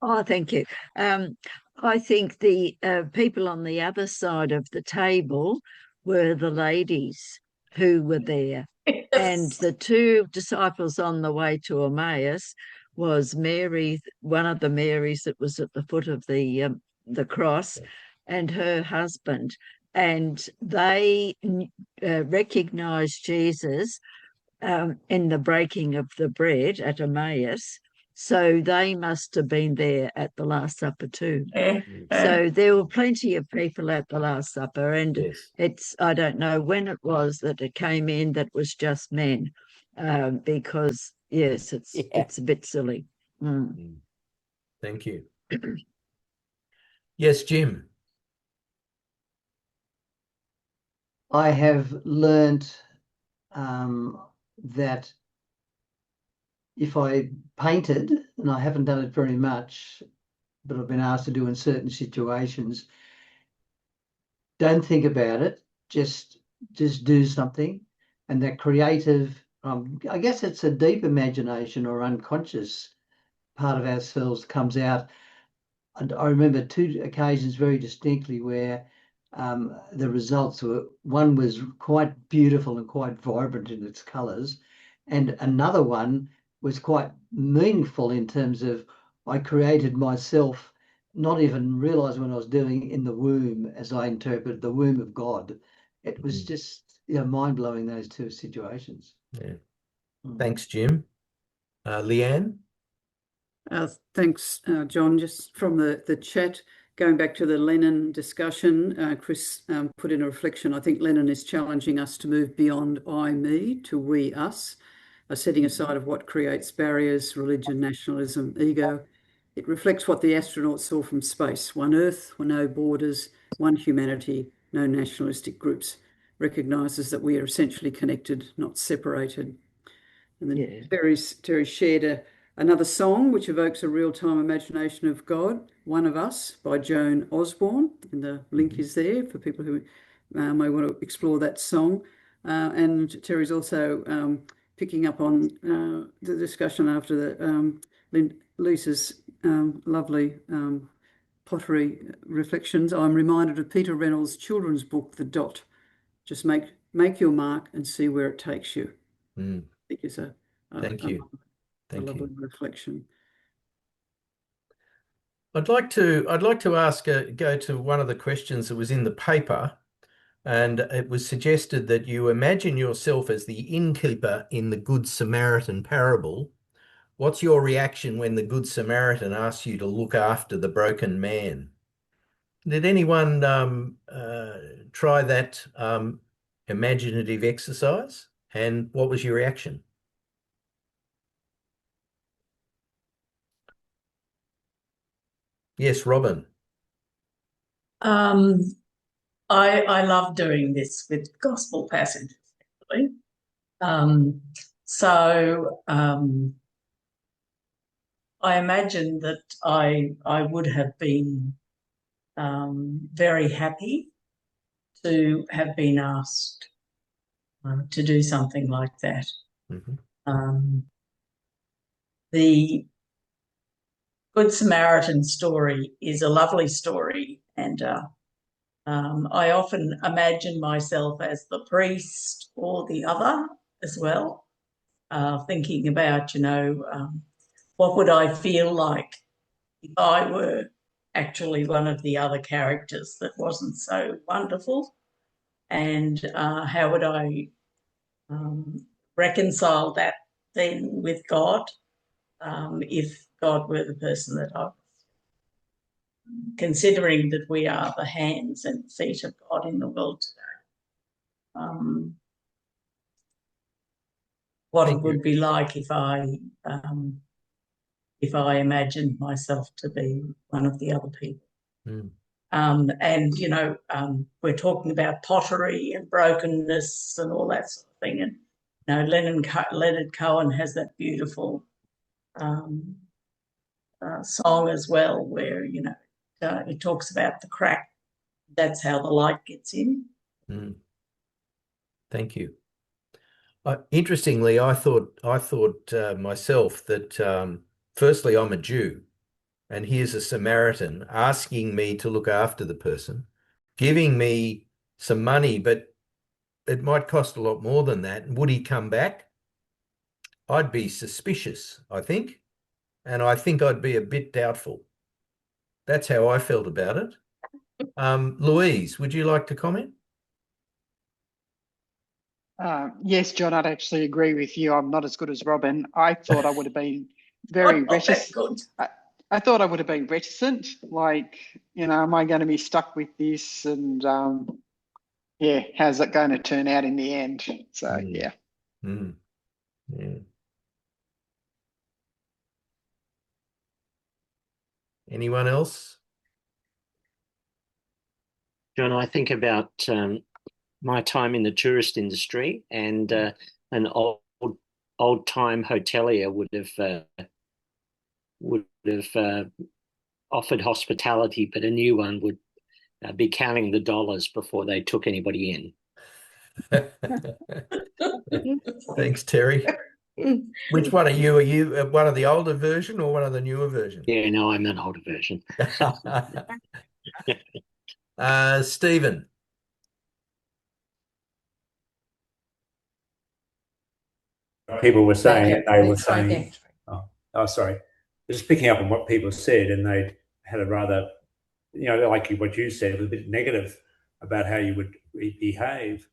[SPEAKER 3] Oh, thank you. I think the people on the other side of the table were the ladies who were there. And the two disciples on the way to Emmaus was Mary, one of the Marys that was at the foot of the cross, and her husband. And they recognized Jesus in the breaking of the bread at Emmaus. So they must have been there at the Last Supper too. So there were plenty of people at the Last Supper, and
[SPEAKER 1] Yes.
[SPEAKER 3] I don't know when it was that it came in that was just men, because yes, it's a bit silly.
[SPEAKER 1] Thank you. Yes, Jim.
[SPEAKER 4] I have learnt that if I painted, and I haven't done it very much, but I've been asked to do in certain situations, don't think about it, just do something. And that creative, I guess it's a deep imagination or unconscious part of ourselves comes out. And I remember two occasions very distinctly where the results were, one was quite beautiful and quite vibrant in its colors, and another one was quite meaningful in terms of I created myself, not even realize when I was doing in the womb, as I interpret the womb of God. It was just mind-blowing, those two situations.
[SPEAKER 1] Yeah. Thanks, Jim. Leanne?
[SPEAKER 7] Thanks, John. Just from the chat, going back to the Lennon discussion, Chris put in a reflection. I think Lennon is challenging us to move beyond I, me to we, us, a setting aside of what creates barriers, religion, nationalism, ego. It reflects what the astronauts saw from space: one Earth, no borders, one humanity, no nationalistic groups. Recognises that we are essentially connected, not separated. And then Terry shared another song which evokes a real-time imagination of God, One of Us by Joan Osborne. And the link is there for people who may want to explore that song. And Terry's also picking up on the discussion after Lisa's lovely pottery reflections. I'm reminded of Peter Reynolds' children's book, The Dot. Just make your mark and see where it takes you. I think is
[SPEAKER 1] Thank you.
[SPEAKER 7] a lovely reflection.
[SPEAKER 1] I'd like to ask go to one of the questions that was in the paper, and it was suggested that you imagine yourself as the innkeeper in the Good Samaritan parable. What's your reaction when the Good Samaritan asks you to look after the broken man? Did anyone try that imaginative exercise? And what was your reaction? Yes, Robin.
[SPEAKER 12] I love doing this with gospel passages, actually. I imagine that I would have been very happy to have been asked to do something like that. The Good Samaritan story is a lovely story, and I often imagine myself as the priest or the other as well, thinking about, what would I feel like if I were actually one of the other characters that wasn't so wonderful, and how would I reconcile that then with God, if God were the person that I was, considering that we are the hands and feet of God in the world today. What it would be like if I imagined myself to be one of the other people. We're talking about pottery and brokenness and all that sort of thing. And Leonard Cohen has that beautiful song as well, where it talks about the crack. That's how the light gets in.
[SPEAKER 1] Thank you. Interestingly, I thought myself that firstly, I'm a Jew, and here's a Samaritan asking me to look after the person, giving me some money, but it might cost a lot more than that. Would he come back? I'd be suspicious, I think, and I think I'd be a bit doubtful. That's how I felt about it. Louise, would you like to comment?
[SPEAKER 13] Yes, John, I'd actually agree with you. I'm not as good as Robin. I thought I would have been very
[SPEAKER 12] Not that
[SPEAKER 13] reticent.
[SPEAKER 12] good.
[SPEAKER 13] I thought I would have been reticent, like, am I going to be stuck with this? And yeah, how's it going to turn out in the end? So, yeah.
[SPEAKER 1] Yeah. Anyone else?
[SPEAKER 14] John, I think about my time in the tourist industry, and an old time hotelier would have offered hospitality, but a new one would be counting the dollars before they took anybody in.
[SPEAKER 1] Thanks, Terry. Which one are you? Are you one of the older version or one of the newer version?
[SPEAKER 14] Yeah, no, I'm an older version.
[SPEAKER 1] Stephen.
[SPEAKER 15] People were saying, they were saying, sorry, just picking up on what people said, and they had a rather, like what you said, a bit negative about how you would behave.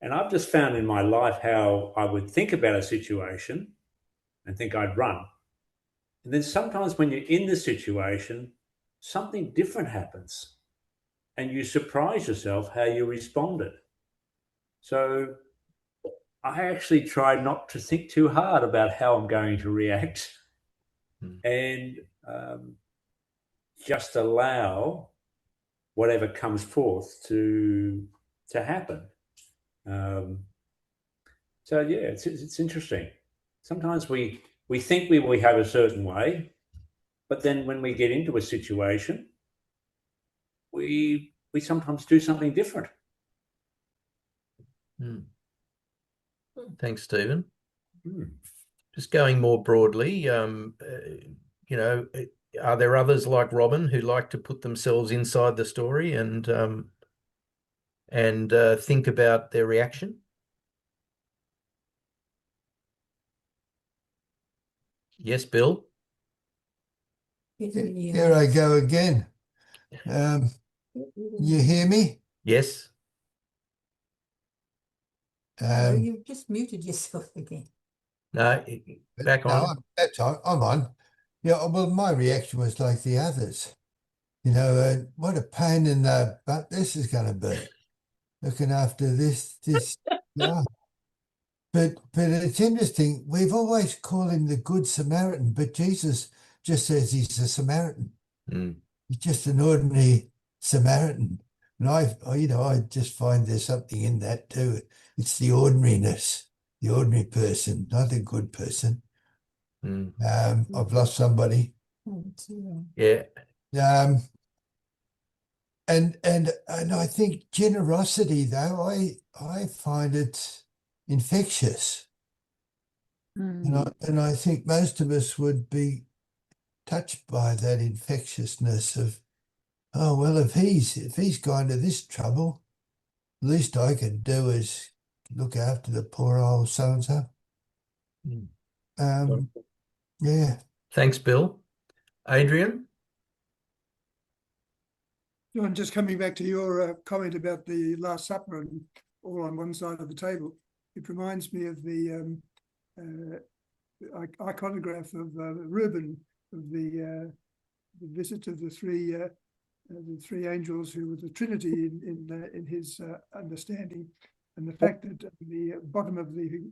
[SPEAKER 15] And I've just found in my life how I would think about a situation and think I'd run. And then sometimes when you're in the situation, something different happens and you surprise yourself how you responded. So I actually try not to think too hard about how I'm going to react and just allow whatever comes forth to happen. So yeah, it's interesting. Sometimes we think we behave a certain way, but then when we get into a situation, we sometimes do something different.
[SPEAKER 1] Thanks, Stephen. Just going more broadly, are there others like Robin who like to put themselves inside the story and think about their reaction? Yes, Bill.
[SPEAKER 10] Here I go again. You hear me?
[SPEAKER 1] Yes.
[SPEAKER 16] You've just muted yourself again.
[SPEAKER 1] No, back on.
[SPEAKER 10] No, that's on. I'm on. Yeah, well, my reaction was like the others. What a pain in the butt this is going to be. Looking after this. Yeah. But it's interesting. We've always called him the Good Samaritan, but Jesus just says he's a Samaritan. He's just an ordinary Samaritan. And I just find there's something in that too. It's the ordinariness, the ordinary person, not the good person. I've lost somebody.
[SPEAKER 1] Yeah.
[SPEAKER 10] And I think generosity, though, I find it infectious. And I think most of us would be touched by that infectiousness of, oh well, if he's gone to this trouble, the least I can do is look after the poor old so and so. Yeah.
[SPEAKER 1] Thanks, Bill. Adrian?
[SPEAKER 17] John, just coming back to your comment about the Last Supper and all on one side of the table, it reminds me of the iconograph of Reuben, of the visit of the three angels who were the Trinity in his understanding, and the fact that the bottom of the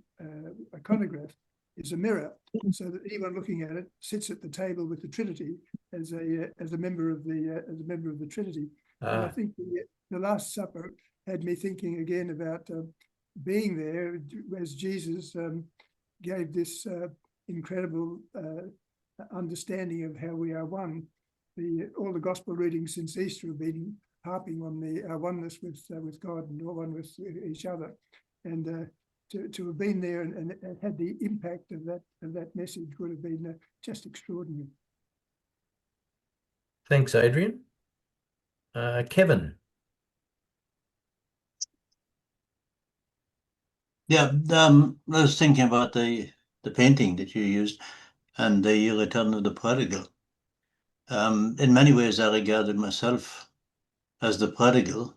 [SPEAKER 17] iconograph is a mirror, so that anyone looking at it sits at the table with the Trinity as a member of the Trinity. And I think the Last Supper had me thinking again about being there as Jesus gave this incredible understanding of how we are one. All the gospel readings since Easter have been harping on the oneness with God and one with each other, and to have been there and had the impact of that message would have been just extraordinary.
[SPEAKER 1] Thanks, Adrian. Kevin.
[SPEAKER 18] Yeah, I was thinking about the painting that you used and the Return of the Prodigal. In many ways, I regarded myself as the prodigal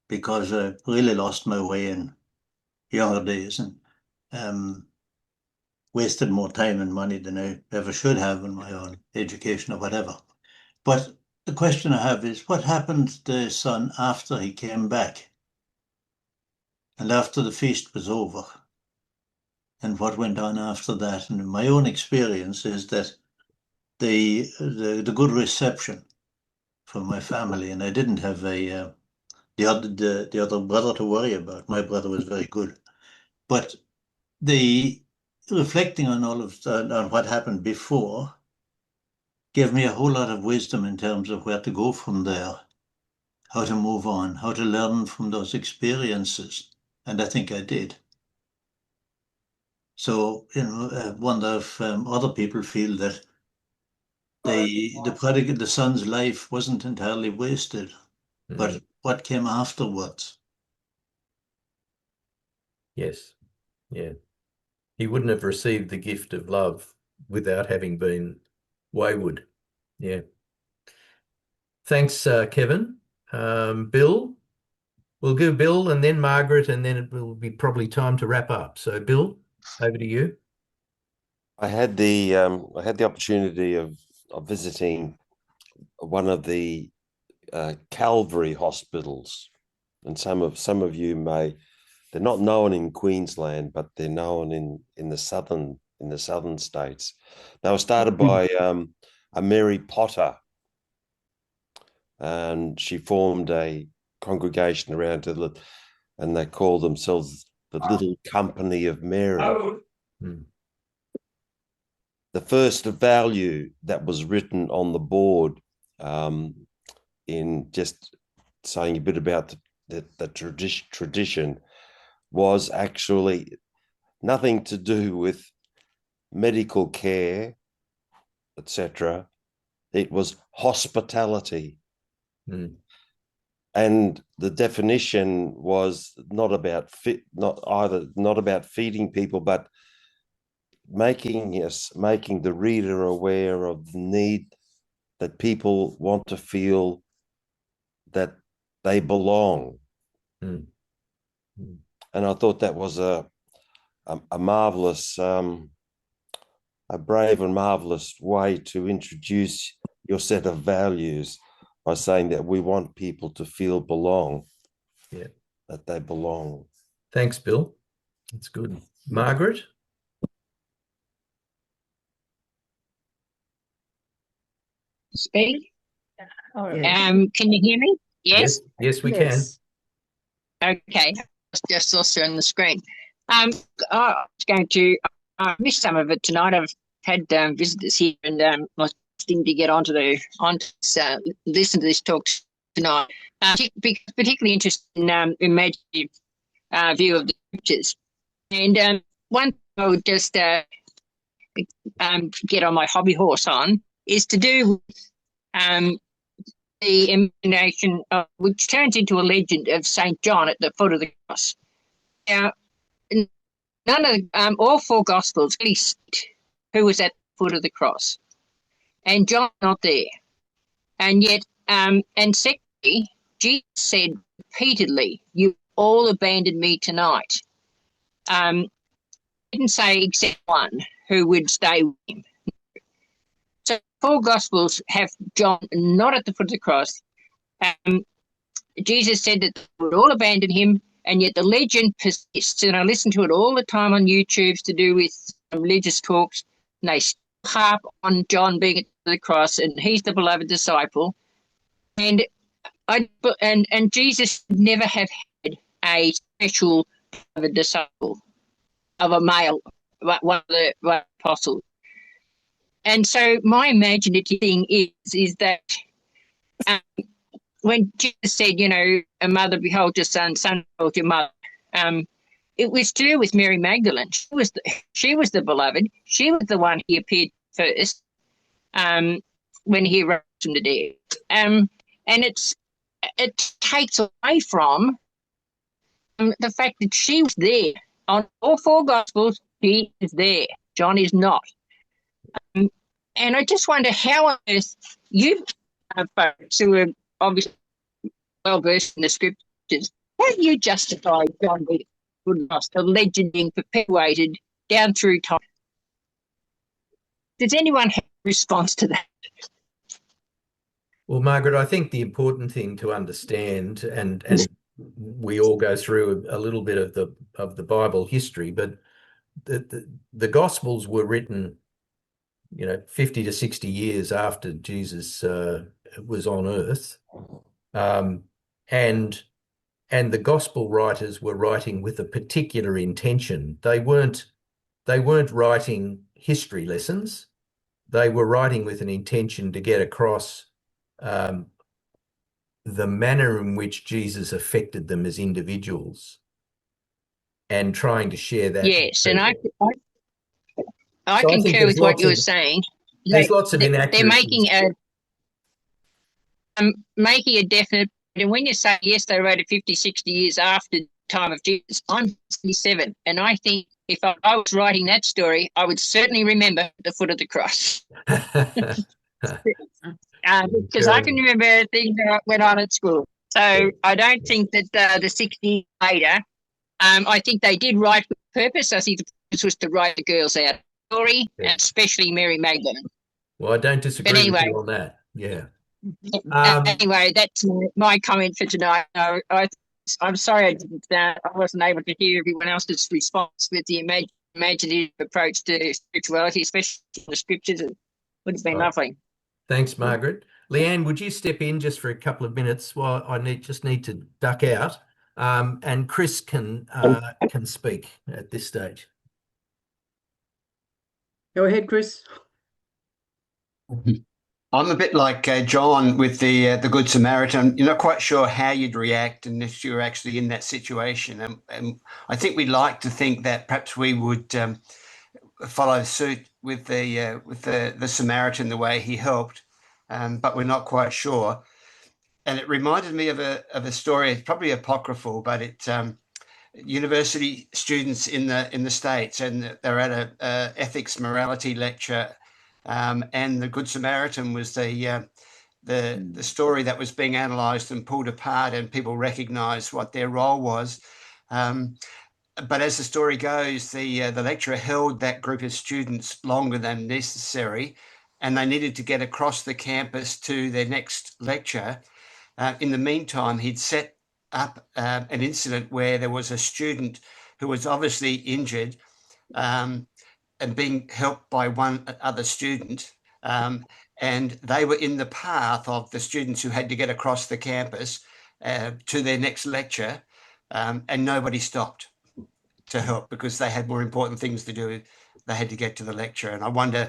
[SPEAKER 18] because I really lost my way in younger days and wasted more time and money than I ever should have in my own education or whatever. But the question I have is, what happened to the son after he came back and after the feast was over? And what went on after that? And my own experience is that the good reception from my family, and I didn't have the other brother to worry about. My brother was very good, but the reflecting on all of on what happened before gave me a whole lot of wisdom in terms of where to go from there, how to move on, how to learn from those experiences, and I think I did. So, I wonder if other people feel that the son's life wasn't entirely wasted, but what came afterwards.
[SPEAKER 1] Yes. Yeah. He wouldn't have received the gift of love without having been wayward. Yeah. Thanks, Kevin. Bill, we'll go Bill and then Margaret, and then it will be probably time to wrap up. So, Bill, over to you.
[SPEAKER 6] I had the opportunity of visiting one of the Calvary hospitals, and some of you may, they're not known in Queensland, but they're known in the southern states. They were started by a Mary Potter, and she formed a congregation around it, and they call themselves the Little Company of Mary. The first value that was written on the board, in just saying a bit about the tradition, was actually nothing to do with medical care, etc. It was hospitality. And the definition was not about feeding people, but making the reader aware of the need that people want to feel that they belong. And I thought that was a marvelous, a brave and marvelous way to introduce your set of values, by saying that we want people to feel that they belong.
[SPEAKER 1] Thanks, Bill. That's good. Margaret?
[SPEAKER 19] Speak? Can you hear me? Yes?
[SPEAKER 1] Yes, we can.
[SPEAKER 19] Okay. Just also on the screen. I was going to, I missed some of it tonight. I've had visitors here, and I was to get onto listen to this talk tonight. Particularly interested in imaginative view of the scriptures. And one thing I would just get on my hobby horse on is to do with the imagination, which turns into a legend of St John at the foot of the cross. Now, none of all four Gospels really state who was at the foot of the cross, and John's not there. And yet, and secondly, Jesus said repeatedly, "You all abandoned me tonight." Didn't say except one who would stay with him. So four Gospels have John not at the foot of the cross. Jesus said that they would all abandon him, and yet the legend persists. And I listen to it all the time on YouTube to do with religious talks, and they harp on John being at the cross, and he's the beloved disciple. And Jesus never have had a special beloved disciple of a male, one of the apostles. And so my imaginative thing is that when Jesus said, a mother behold your son, son behold your mother, it was to do with Mary Magdalene. She was the beloved. She was the one he appeared first when he rose them to death. And it takes away from the fact that she was there. On all four Gospels, she is there. John is not. And I just wonder how on earth you folks who are obviously well versed in the scriptures, how do you justify John being lost, a legend being perpetuated down through time? Does anyone have a response to that?
[SPEAKER 1] Well, Margaret, I think the important thing to understand, and we all go through a little bit of the Bible history, but the Gospels were written, 50 to 60 years after Jesus was on earth, and the Gospel writers were writing with a particular intention. They weren't writing history lessons. They were writing with an intention to get across the manner in which Jesus affected them as individuals and trying to share that.
[SPEAKER 19] Yes, and I
[SPEAKER 1] So I think
[SPEAKER 19] concur with what you were saying.
[SPEAKER 1] There's lots of
[SPEAKER 19] They're
[SPEAKER 1] inaccuracies.
[SPEAKER 19] making a definite, and when you say, yes, they wrote it 50, 60 years after the time of Jesus, I'm 67, and I think if I was writing that story, I would certainly remember the foot of the cross. Because I can remember things that went on at school. So I don't think that the 60 years later, I think they did write with purpose. I think the purpose was to write the girls out of the story, especially Mary Magdalene.
[SPEAKER 1] Well, I don't disagree with you on that. Yeah.
[SPEAKER 19] Anyway, that's my comment for tonight. I'm sorry I wasn't able to hear everyone else's response with the imaginative approach to spirituality, especially the scriptures. It would have been lovely.
[SPEAKER 1] Thanks, Margaret. Leanne, would you step in just for a couple of minutes while I just need to duck out, and Chris can speak at this stage.
[SPEAKER 7] Go ahead, Chris.
[SPEAKER 20] I'm a bit like John with the Good Samaritan. You're not quite sure how you'd react unless you're actually in that situation. And I think we'd like to think that perhaps we would follow suit with the Samaritan, the way he helped, but we're not quite sure. And it reminded me of a story. It's probably apocryphal, but it university students in the States, and they're at a ethics morality lecture. And the Good Samaritan was the story that was being analysed and pulled apart, and people recognised what their role was. But as the story goes, the lecturer held that group of students longer than necessary, and they needed to get across the campus to their next lecture. In the meantime, he'd set up an incident where there was a student who was obviously injured, and being helped by one other student, and they were in the path of the students who had to get across the campus to their next lecture, and nobody stopped to help because they had more important things to do. They had to get to the lecture, and I wonder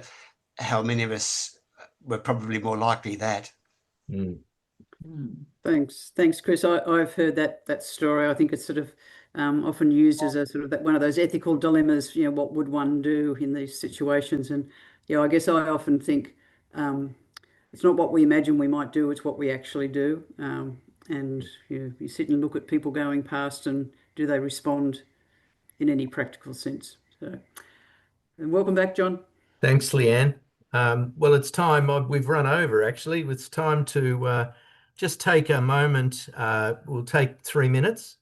[SPEAKER 20] how many of us were probably more likely that.
[SPEAKER 7] Thanks, Chris. I've heard that story. I think it's sort of often used as a sort of one of those ethical dilemmas. What would one do in these situations? And I guess I often think it's not what we imagine we might do; it's what we actually do. And you sit and look at people going past, and do they respond in any practical sense? So, and welcome back, John.
[SPEAKER 1] Thanks, Leanne. Well, it's time. We've run over, actually. It's time to just take a moment. We'll take 3 minutes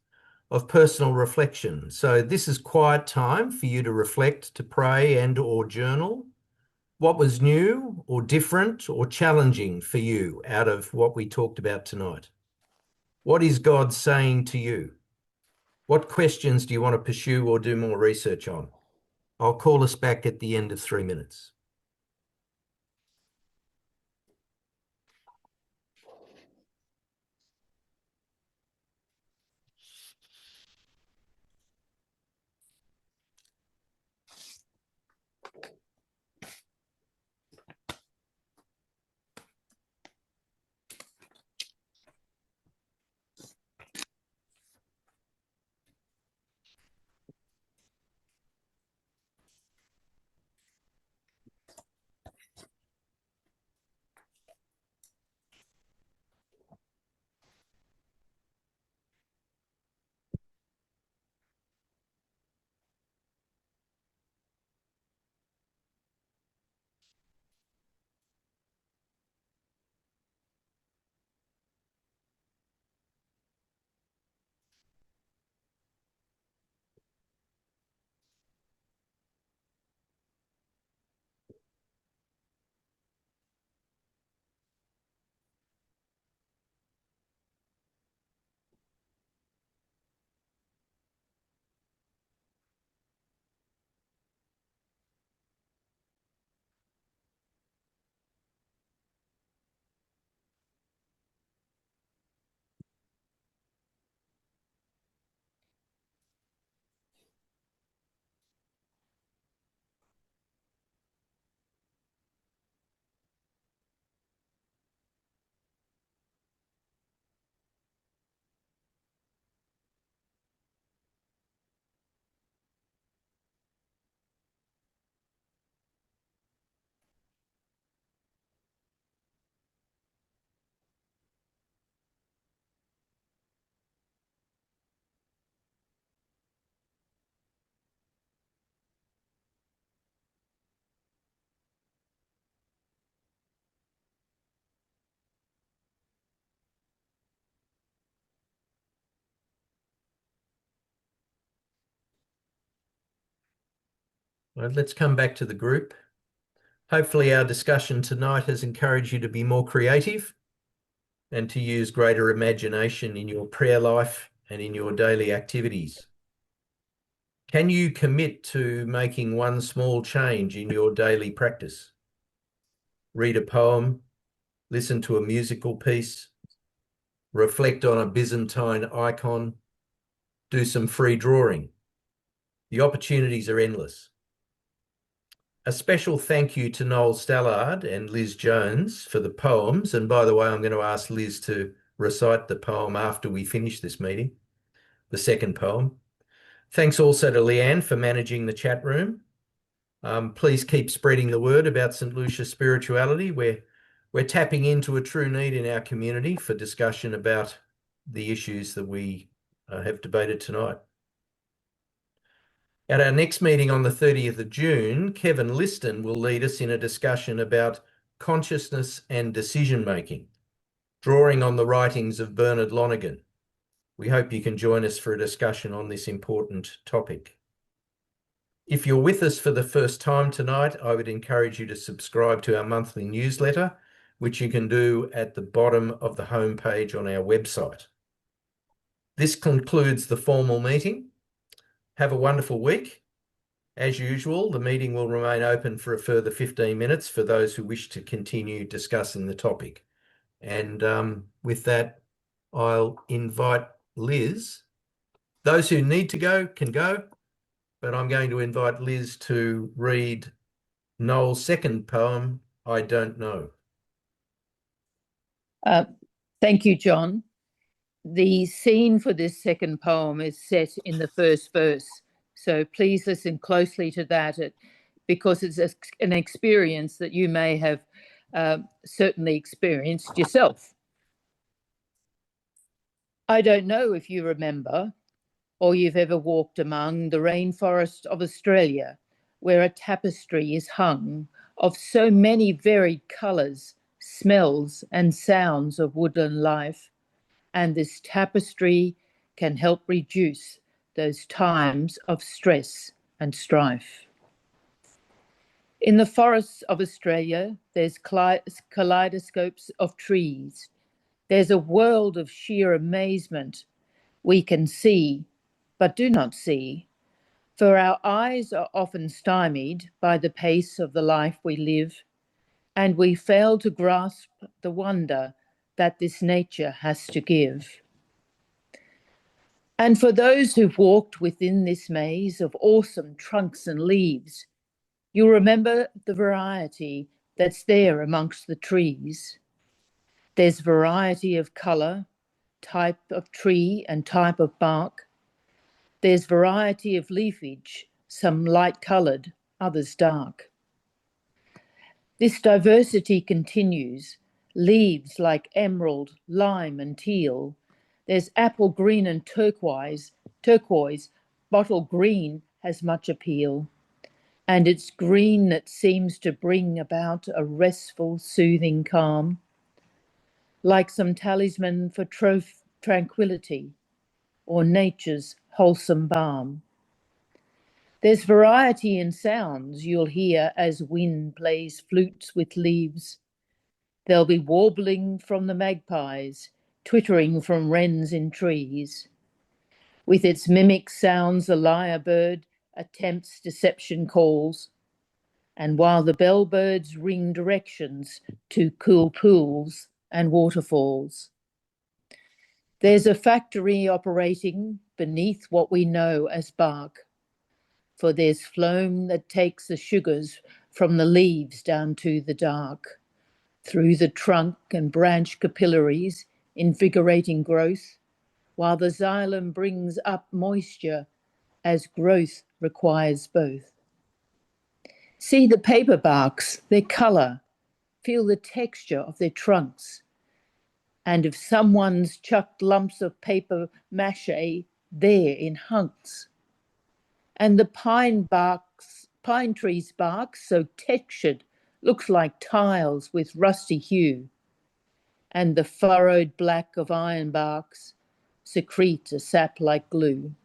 [SPEAKER 1] of personal reflection. So this is quiet time for you to reflect, to pray and or journal. What was new or different or challenging for you out of what we talked about tonight? What is God saying to you? What questions do you want to pursue or do more research on? I'll call us back at the end of 3 minutes. Right, let's come back to the group. Hopefully our discussion tonight has encouraged you to be more creative and to use greater imagination in your prayer life and in your daily activities. Can you commit to making one small change in your daily practice? Read a poem, listen to a musical piece, reflect on a Byzantine icon, do some free drawing. The opportunities are endless. A special thank you to Noel Stallard and Liz Jones for the poems. And by the way, I'm going to ask Liz to recite the poem after we finish this meeting, the second poem. Thanks also to Leanne for managing the chat room. Please keep spreading the word about St Lucia Spirituality. We're tapping into a true need in our community for discussion about the issues that we have debated tonight. At our next meeting on the 30th of June, Kevin Liston will lead us in a discussion about consciousness and decision-making, drawing on the writings of Bernard Lonergan. We hope you can join us for a discussion on this important topic. If you're with us for the first time tonight, I would encourage you to subscribe to our monthly newsletter, which you can do at the bottom of the homepage on our website. This concludes the formal meeting. Have a wonderful week. As usual, the meeting will remain open for a further 15 minutes for those who wish to continue discussing the topic. And with that, I'll invite Liz. Those who need to go can go, but I'm going to invite Liz to read Noel's second poem, I Don't Know.
[SPEAKER 2] Thank you, John. The scene for this second poem is set in the first verse, so please listen closely to that because it's an experience that you may have certainly experienced yourself. I don't know if you remember or you've ever walked among the rainforest of Australia, where a tapestry is hung of so many varied colours, smells and sounds of woodland life. And this tapestry can help reduce those times of stress and strife. In the forests of Australia, there's kaleidoscopes of trees. There's a world of sheer amazement we can see, but do not see, for our eyes are often stymied by the pace of the life we live, and we fail to grasp the wonder that this nature has to give. And for those who've walked within this maze of awesome trunks and leaves, you'll remember the variety that's there amongst the trees. There's variety of colour, type of tree and type of bark. There's variety of leafage, some light-coloured, others dark. This diversity continues, leaves like emerald, lime and teal. There's apple green and turquoise, bottle green has much appeal. And it's green that seems to bring about a restful, soothing calm, like some talisman for tranquility or nature's wholesome balm. There's variety in sounds you'll hear as wind plays flutes with leaves. There'll be warbling from the magpies, twittering from wrens in trees. With its mimic sounds, the lyrebird attempts deception calls, and while the bellbirds ring directions to cool pools and waterfalls. There's a factory operating beneath what we know as bark, for there's phloem that takes the sugars from the leaves down to the dark, through the trunk and branch capillaries, invigorating growth, while the xylem brings up moisture as growth requires both. See the paper barks, their colour, feel the texture of their trunks, and if someone's chucked lumps of paper mache there in hunks. And the pine tree's bark, so textured, looks like tiles with rusty hue. And the furrowed black of iron barks secrete a sap like glue.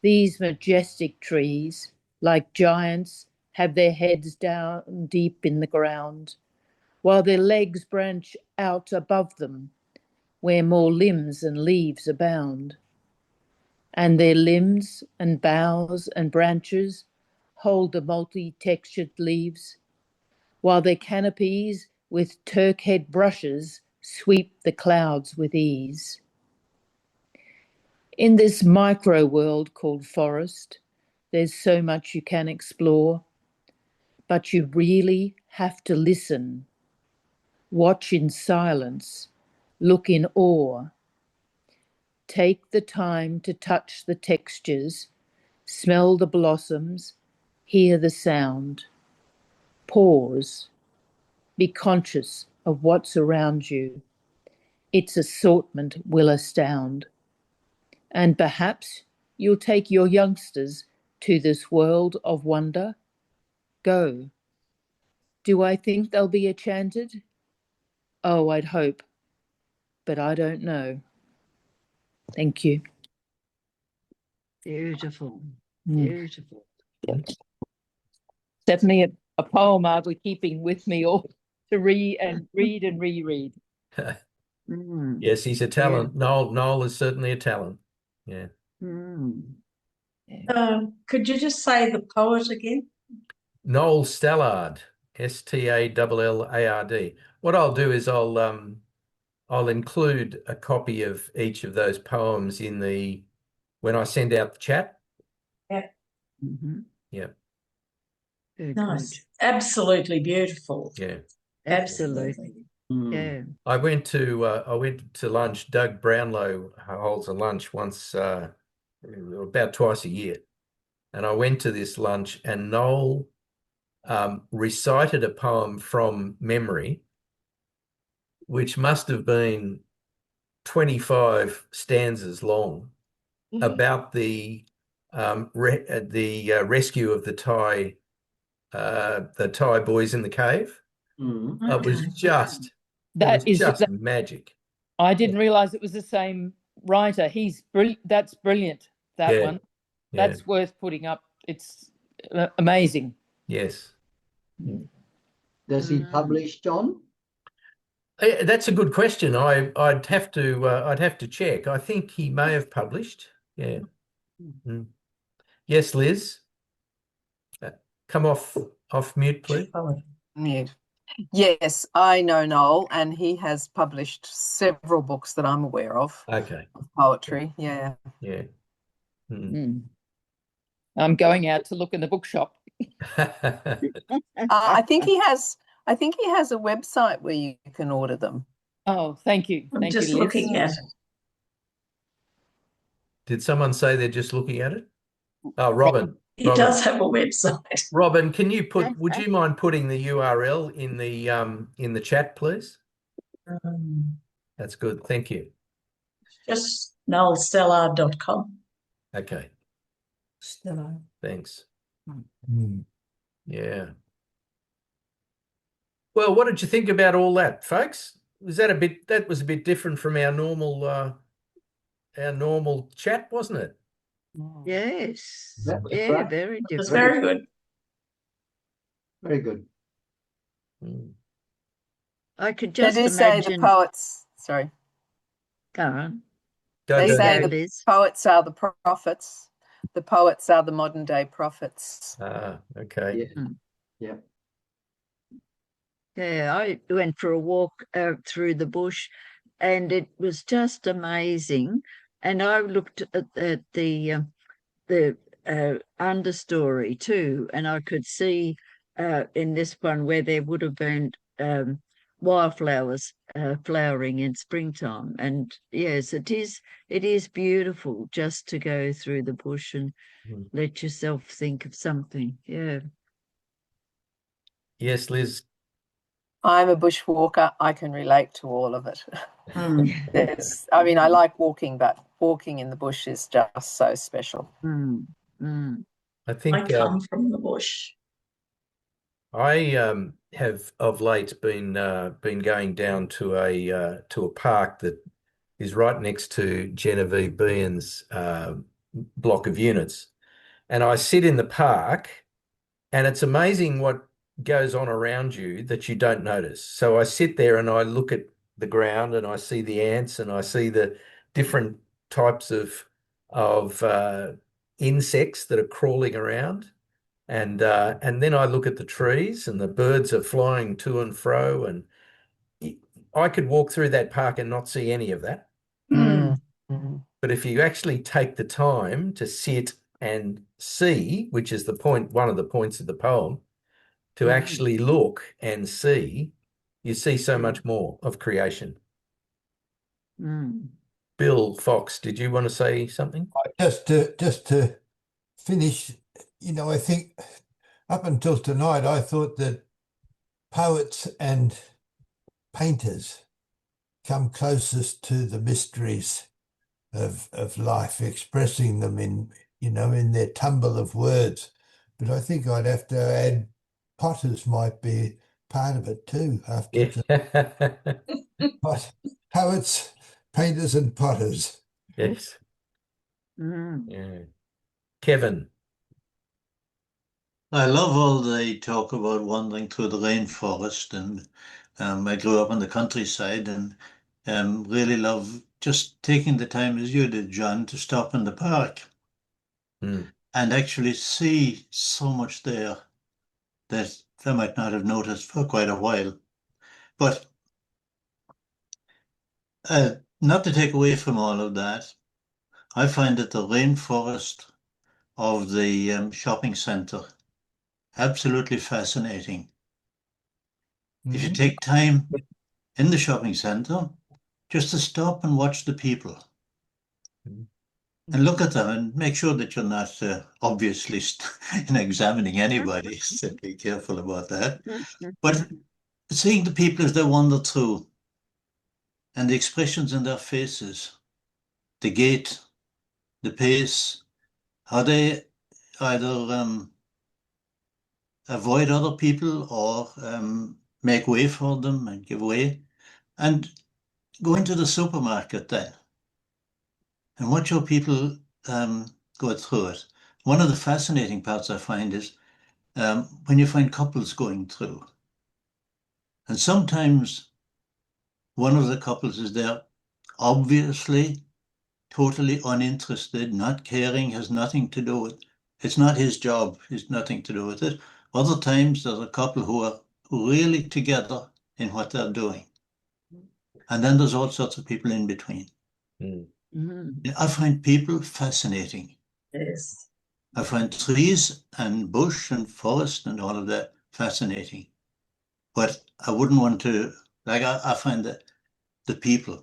[SPEAKER 2] These majestic trees, like giants, have their heads down deep in the ground, while their legs branch out above them, where more limbs and leaves abound. And their limbs and boughs and branches hold the multi-textured leaves, while their canopies with Turk-head brushes sweep the clouds with ease. In this micro-world called forest, there's so much you can explore, but you really have to listen, watch in silence, look in awe. Take the time to touch the textures, smell the blossoms, hear the sound. Pause. Be conscious of what's around you. Its assortment will astound. And perhaps you'll take your youngsters to this world of wonder. Go. Do I think they'll be enchanted? Oh, I'd hope, but I don't know. Thank you.
[SPEAKER 3] Beautiful, beautiful.
[SPEAKER 2] Definitely a poem I'll be keeping with me all to read and reread.
[SPEAKER 1] Yes, he's a talent. Noel is certainly a talent. Yeah.
[SPEAKER 12] Could you just say the poet again?
[SPEAKER 1] Noel Stallard, Stallard. What I'll do is I'll include a copy of each of those poems when I send out the chat.
[SPEAKER 12] Yeah.
[SPEAKER 1] Yeah.
[SPEAKER 12] Nice. Absolutely beautiful.
[SPEAKER 1] Yeah.
[SPEAKER 3] Absolutely. Yeah.
[SPEAKER 1] I went to lunch. Doug Brownlow holds a lunch once, about twice a year, and I went to this lunch, and Noel recited a poem from memory, which must have been 25 stanzas long, about the rescue of the Thai boys in the cave. It was just magic.
[SPEAKER 2] I didn't realize it was the same writer. He's brilliant. That's brilliant. That one. That's worth putting up. It's amazing.
[SPEAKER 1] Yes.
[SPEAKER 4] Does he publish, John?
[SPEAKER 1] That's a good question. I'd have to check. I think he may have published. Yeah. Yes, Liz. Come off mute, please.
[SPEAKER 21] Yeah. Yes, I know Noel, and he has published several books that I'm aware of.
[SPEAKER 1] Okay.
[SPEAKER 21] Of poetry. Yeah.
[SPEAKER 1] Yeah.
[SPEAKER 2] I'm going out to look in the bookshop.
[SPEAKER 21] I think he has a website where you can order them.
[SPEAKER 2] Oh, thank you.
[SPEAKER 12] I'm just looking at it.
[SPEAKER 1] Did someone say they're just looking at it? Oh, Robin.
[SPEAKER 12] He does have a website.
[SPEAKER 1] Robin, would you mind putting the URL in the chat, please? That's good. Thank you.
[SPEAKER 12] Just noelstallard.com.
[SPEAKER 1] Okay.
[SPEAKER 16] Stellar.
[SPEAKER 1] Thanks. Yeah. Well, what did you think about all that, folks? That was a bit different from our normal chat, wasn't it?
[SPEAKER 3] Yes.
[SPEAKER 4] Very different.
[SPEAKER 12] It was very good.
[SPEAKER 4] Very good.
[SPEAKER 3] I could just
[SPEAKER 21] imagine. Say the poets. Sorry.
[SPEAKER 3] Go on.
[SPEAKER 21] They say the poets are the prophets. The poets are the modern day prophets.
[SPEAKER 1] Ah, okay.
[SPEAKER 4] Yeah.
[SPEAKER 3] Yeah, I went for a walk through the bush, and it was just amazing. And I looked at the understory too, and I could see in this one where there would have been wildflowers flowering in springtime. And yes, it is beautiful just to go through the bush and let yourself think of something. Yeah.
[SPEAKER 1] Yes, Liz.
[SPEAKER 21] I'm a bushwalker. I can relate to all of it. I like walking, but walking in the bush is just so special.
[SPEAKER 1] I think
[SPEAKER 12] I come from the bush.
[SPEAKER 1] I have of late been going down to a park that is right next to Genevieve Behan's block of units, and I sit in the park, and it's amazing what goes on around you that you don't notice. So I sit there and I look at the ground and I see the ants and I see the different types of insects that are crawling around. And then I look at the trees and the birds are flying to and fro. And I could walk through that park and not see any of that. But if you actually take the time to sit and see, which is one of the points of the poem, to actually look and see, you see so much more of creation. Bill Fox, did you want to say something?
[SPEAKER 10] Just to finish, I think up until tonight, I thought that poets and painters come closest to the mysteries of life, expressing them in their tumble of words. But I think I'd have to add potters might be part of it too. But poets, painters, and potters.
[SPEAKER 1] Yes. Yeah. Kevin.
[SPEAKER 18] I love all the talk about wandering through the rainforest, and I grew up on the countryside, and really love just taking the time, as you did, John, to stop in the park and actually see so much there that I might not have noticed for quite a while. But not to take away from all of that, I find that the rainforest of the shopping centre absolutely fascinating. If you take time in the shopping centre just to stop and watch the people and look at them and make sure that you're not obviously examining anybody, so be careful about that. But seeing the people as they wander through and the expressions in their faces, the gait, the pace, how they either avoid other people or make way for them and give way, and go into the supermarket then and watch how people go through it. One of the fascinating parts I find is when you find couples going through, and sometimes one of the couples is there obviously totally uninterested, not caring, has nothing to do with it. It's not his job, it's nothing to do with it. Other times there's a couple who are really together in what they're doing. And then there's all sorts of people in between. I find people fascinating.
[SPEAKER 12] Yes.
[SPEAKER 18] I find trees and bush and forest and all of that fascinating. But I wouldn't want to, I find that the people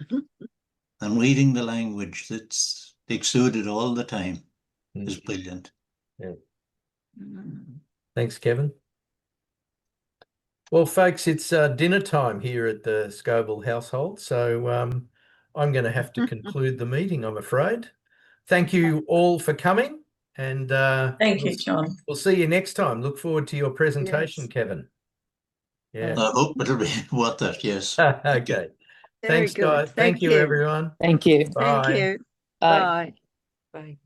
[SPEAKER 18] and reading the language that's exuded all the time is brilliant.
[SPEAKER 1] Yeah. Thanks, Kevin. Well, folks, it's dinner time here at the Scoville household, so I'm going to have to conclude the meeting, I'm afraid. Thank you all for coming, and
[SPEAKER 12] thank you, John.
[SPEAKER 1] We'll see you next time. Look forward to your presentation,
[SPEAKER 21] Yes.
[SPEAKER 1] Kevin. Yeah.
[SPEAKER 18] I hope it'll be worth it, yes.
[SPEAKER 1] Okay.
[SPEAKER 3] Very
[SPEAKER 1] Thanks,
[SPEAKER 3] good.
[SPEAKER 1] guys. Thank you, everyone.
[SPEAKER 2] Thank you.
[SPEAKER 1] Bye.
[SPEAKER 3] Thank you.
[SPEAKER 2] Bye.
[SPEAKER 3] Bye. Bye.